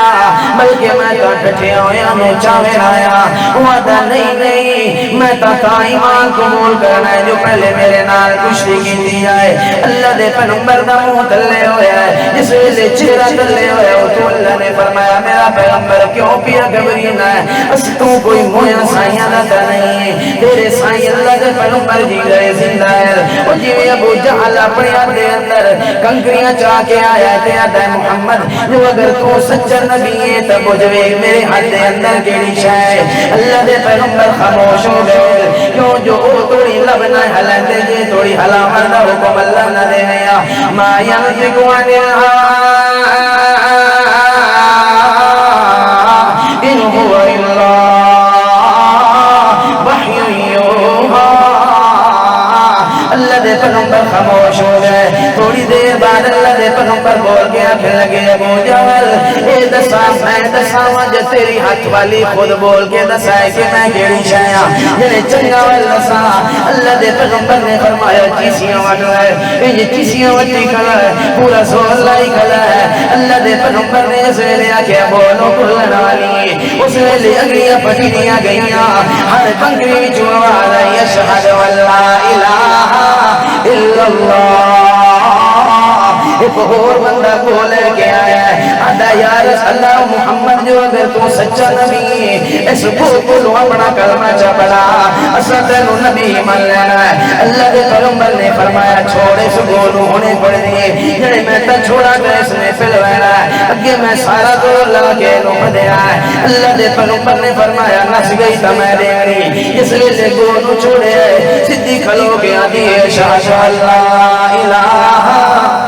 بلکہ میں تو ڈھٹے ہوئیاں نو چاوے آیا وعدہ نہیں میں تا ایمان قبول کرنا ہے جو پہلے میرے نال کشتی کی دی آئے اللہ دے پیغمبر دا منہ تلے ہویا ہے جس ویلے چہرہ تلے ہویا ہے تو اللہ نے فرمایا میرا پیغمبر کیوں پیا گھبرینا ہے اس تو کوئی مویا سائیاں لگا نہیں ہے تیرے سائی اللہ دے پیغمبر جی گئے زندہ ہے اور جی ابو جہل اپنی آدھے اندر کنکریاں چاہ کے آیا تے آدھے محمد جو اگر تو سچا نبی ہے تب مجھے میرے ہاتھ دے اندر کیڑی شاہ اللہ دے پیغمبر خاموش ہو گئے کیوں جو توڑی لبنا حلن دے جے توڑی حلا مردہ حکم اللہ نہ دے گیا ما ینفقو عن إن هو إلا وحي يوحى اللہ دے پیغمبر خاموش ہو گئے تھوڑی دیر بعد اللہ دے پیغمبر بول کے آکھنے لگے ابو جہل اے دسا میں دسا جو تیری ہاتھ والی خود بول کے دسا ہے کہ میں کیڑی شایا جنہیں چنگا والا دسا اللہ دے پیغمبر نے فرمایا چیسیاں واٹو ہے یہ چیسیاں واٹی کھلا ہے پورا سور لائی کھلا ہے اللہ دے پیغمبر نے اس ویلے آکھیا بولو کھلن والی اس ویلے اگلیاں پٹی دیا گئیاں ہر کنکری جو آواز آئی اشہد واللہ الہ الا اللہ ایک اور بندہ بولے کے آیا ہے آدھا یا رسول اللہ محمد جو اگر تو سچا نبی اس کو اپنا کلمہ چا پڑا اصلا تینو نبی من لینا ہے اللہ دے پیغمبر نے فرمایا چھوڑے اس گولو ہونے پڑ دیئے جڑے میں تا چھوڑا گا اس نے پلوینا ہے اگے میں سارا تو اللہ کے نوم دیا ہے اللہ دے پیغمبر نے فرمایا نس گئی تا میں دے گئی اس لئے سے گولو چھوڑے صدی کھلو گیا دیئے شاہ اللہ الہ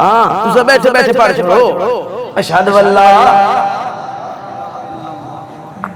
تو سب بیٹھے بیٹھے پڑھ چھوڑو اشہد واللہ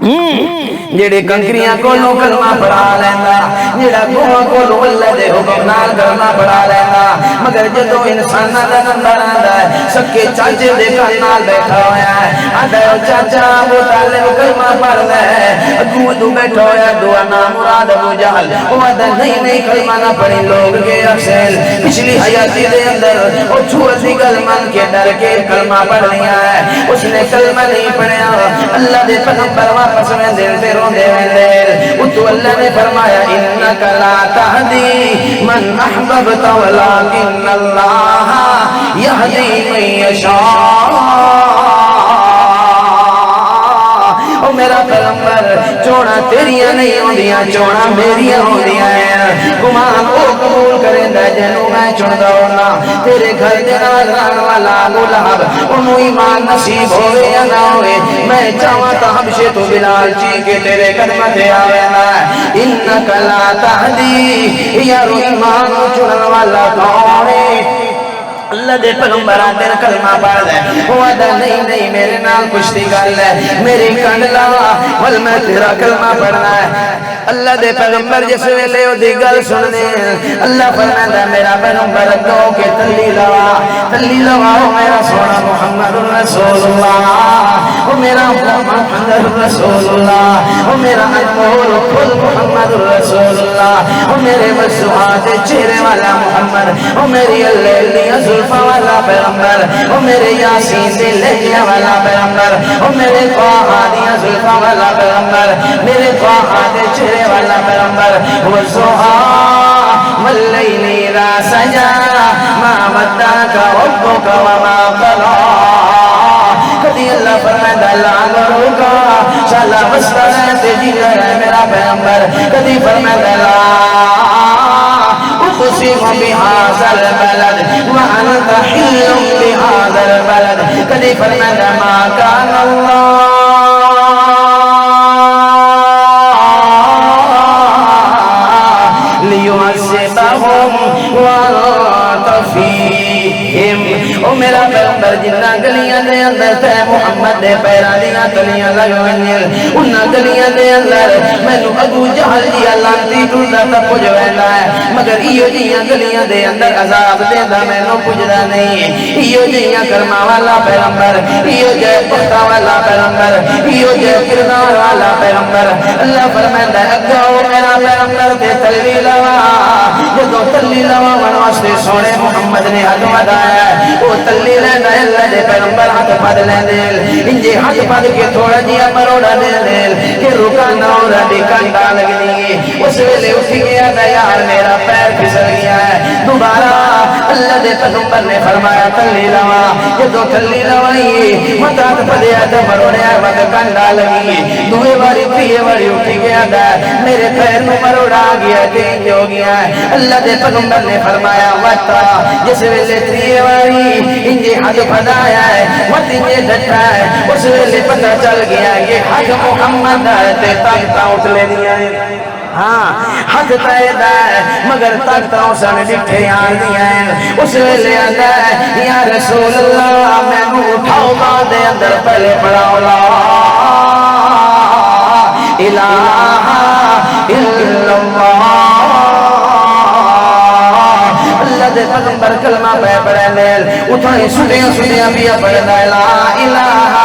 جڑے کنکریاں کولوں کلمہ پڑھا لیندا جڑا گواں کولوں اللہ دے حکم نال کلمہ پڑھا لیندا مگر جدوں انساناں دا نمبر آندا ہے سکے چاچے دے کن نال بیٹھا ہویا ہے آندا ہے چاچا ابو طالب کلمہ پڑھ لے اگوں تو بیٹھا ہویا دعا نا مراد ابو جہل او آندا نہیں کلمہ نہ پڑھی لوگ کے اکسل پچھلی حیاتی دے اندر او چھوٹ دی گل من کے ڈر کے کلمہ پڑھ لیا ہے اس نے کلمہ نہیں پڑھیا اللہ دے پیغمبر واپس میں دل سے روندے ویندے اتو اللہ نے فرمایا انکا لا تہدی من احببت ولکن اللہ یہدی من یشاء او میرا پیغمبر چوڑا تیریاں نہیں ہوندیاں چوڑا میریاں ہوندیاں ہیں گمان او قبول کریں دا جنوں میں چڑھدا ہونا تیرے گھر دے نال رہن والا ابو لہب انہوں ایمان نصیب ہوئے یا نہ ہوئے میں چاہاں تا حبشے تو بلال چی کے تیرے قدمہ تے آوے نا انکا لا تہدی یارو ایمان چڑھن والا کونے اللہ دے پیغمبر آتے کلمہ پڑھ دے وہ آدھا نہیں میرے نال کشتی کر لے میری کنڈ لاوا ول میں تیرا کلمہ پڑھنا ہے اللہ دے پیغمبر جس ویلے او دی گل سننے اللہ فرماتا میرا پیغمبر دو کے تلی لوا او میرا سونا محمد رسول اللہ او میرا محمد رسول اللہ او میرا انمول خود محمد رسول اللہ او میرے مسوحات چہرے والا محمد او میری اللہ زلفہ والا پیغمبر او میرے یاسین سے لہجہ والا پیغمبر او میرے فاہادیاں زلفہ والا پیغمبر میرے فاہاد چہرے والا پیغمبر والضحا واللیل اذا سجا ما ودعک ربک وما قضا کدی اللہ فرمائے اللہ روکا شالا بستہ رہتے جی رہے میرا پیغمبر کدی فرمائے اللہ اقسم بهذا البلد وانت حل بهذا البلد کدی فرمایا ما كان الله ليعذبهم وانت فيهم او میرا پیغمبر جنہ گلیاں دے اندر تے محمد دے پیراں دیاں تلیاں لگ ونجل انہاں گلیاں دے اندر مینوں ابو جہل دی لعنتی ٹردا تے پج ویندا ہے مگر ایو جیاں گلیاں دے اندر عذاب دیندا مینوں پجدا نہیں ایو جیاں کرما والا پیغمبر ایو جے پختہ والا پیغمبر ایو جے کردار والا پیغمبر اللہ فرماندا ہے اگاؤ میرا پیغمبر تے تلی لوا جدوں تلی لوا واسطے سونے محمد نے ہاتھ مدایا وہ تلی لینا اللہ دے پیغمبر ہاتھ پد لے دل انجے ہاتھ پد کے تھوڑا جیا مروڑا دے دل کہ رکا نورا دی کنڈا لگنی اس ویلے اٹھی گیا نا یار میرا پیر پھسل گیا ہے دوبارہ اللہ دے پیغمبر نے فرمایا تلی لوا جدو تلی لوائی مدد پدیا تو مروڑیا مد کنڈا لگی دوے باری پیے باری اٹھی گیا نا میرے پیر نو مروڑا گیا تین جو گیا ہے اللہ دے پیغمبر نے فرمایا وطا جس ویلے تریے باری انجے ہاتھ پھدایا ہے مت انجے ڈٹا ہے اس ویلے پتہ چل گیا یہ حق محمد تے طاقتاں اٹھ لے دیا ہے ہاں حق تیدا ہے مگر طاقتاں سن ڈٹھے یار دیا ہے اس ویلے آتا ہے یا رسول اللہ میں نو اٹھاؤ دے اندر پہلے پڑھاؤ لا الہ الا اللہ دے پیغمبر کلمہ پہ پڑھے لیل اتھائی سنیاں بھی پڑھنا لا الہ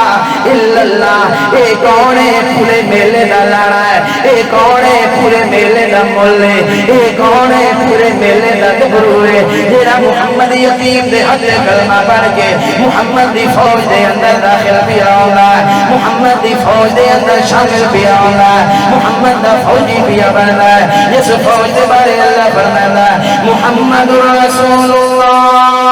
الا اللہ اے کونے پورے میلے دا لانا ہے اے کونے پورے میلے دا مولے اے کونے پورے میلے دا گبروے جیرا محمد یتیم دے حد کلمہ پڑھ کے محمد دی فوج دے اندر داخل بھی آونا ہے محمد دی فوج دے اندر شامل بھی آونا ہے محمد دا فوجی بھی بننا ہے جس فوج دے بارے اللہ فرمانا ہے محمد رسول اللہ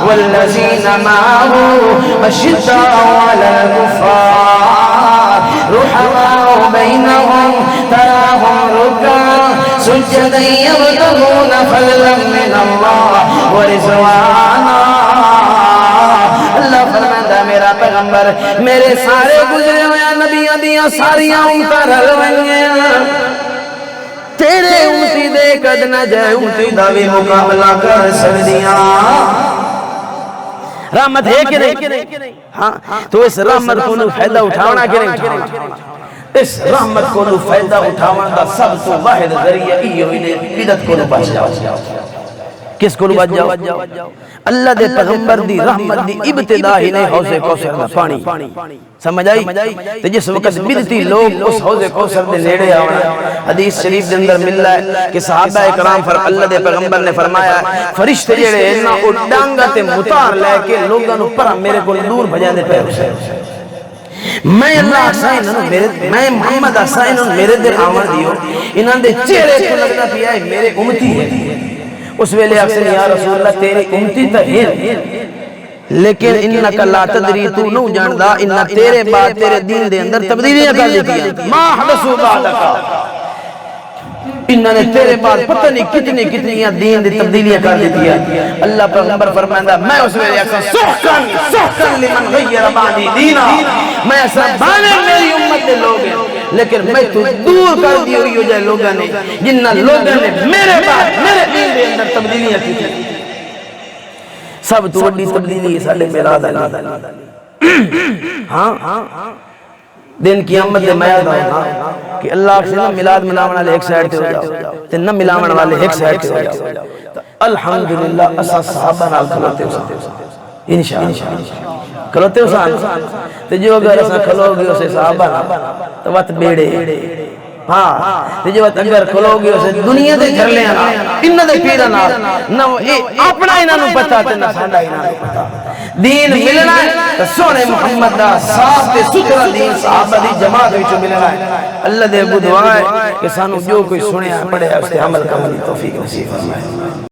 والذین معه اشداء علی الکفار رحماء بینہم تراہم رکعا سجدا یبتغون فضلا من اللہ ورضوانا اللہ فرماتا میرا پیغمبر میرے سارے گزرے ہویا نبیاں دیاں ساریاں امتاں رل ونجیاں تیرے امتی دے قد نہ جائے امتی دا بھی مقابلہ کر سکدیاں رحمت ہے کہ نہیں؟ ہاں تو اس رحمت کو فائدہ اٹھانا کہ نہیں اٹھانا؟ اس رحمت کو فائدہ اٹھانا دا سب تو واحد ذریعہ ایو ہی بدعت کو بچ جاؤ. کس کو بچ جاؤ؟ اللہ دے پیغمبر دی رحمت دی ابتدا ہی نہیں حوض کوثر دا پانی. سمجھ آئی؟ تو جس وقت بدعتی لوگ اس حوض کوثر دے نیڑے آونا، حدیث شریف دے اندر مل رہا ہے کہ صحابہ اکرام اللہ دے پیغمبر نے فرمایا فرشتے جڑے انہاں او ڈانگا تے متار لے کے لوگاں نو پر میرے کو دور بھجاندے پے حسین. میں اللہ حسین میں محمد حسین میرے دل آمن دیو انہاں دے چہرے کو لگنا پیا ہے میرے امتی ہے. اس ویلے اکثر یا رسول اللہ تیری امتی تا ہے لیکن انکا لا تدری تو نو جاندہ انہا تیرے بعد تیرے دین دے اندر تبدیلیاں کر دیتی ہیں. ما حدثو بعدکا انہا نے تیرے بعد پتہ نہیں کتنی دین دے تبدیلیاں کر دیتی ہیں. اللہ پیغمبر فرمائندہ میں اس ویلے اکثر سحکن لمن غیر بعدی دینا میں ایسا بانے میری امت دے لوگ ہیں لیکن میں تو دور کر دی ہوئی ہو جائے لوگاں نے جنہاں لوگاں نے میرے بعد میرے دین دے اندر تبدیلیاں کی تھی. سب تو بڑی تبدیلی ہے ساڑھے میلاد علی. ہاں دن قیامت دے میاد ہونا کہ اللہ سے نہ میلاد مناون والے ایک سائیڈ تے ہو جاؤ تے نہ ملاون والے ایک سائیڈ تے ہو جاؤ. الحمدللہ اسا صحابہ نال کھلوتے ہو انشاءاللہ کھلوتے ہو تے جو اگر اسا کھلو گے اسے صحابہ نال تو وقت بیڑے. ہاں تے جو اگر کھلو گے اسے دنیا دے جھرلے آنا انہاں دے پیراں نال نہ اپنا انہاں نوں پتہ تے نہ ساڈا انہاں نوں پتہ. دین ملنا ہے تے سونے محمد دا صاف تے ستھرا دین صحابہ دی جماعت وچ ملنا ہے. اللہ دے اگوں دعا ہے کہ سانو جو کوئی سنیا پڑھیا اس تے عمل کرنے دی توفیق نصیب فرمائے.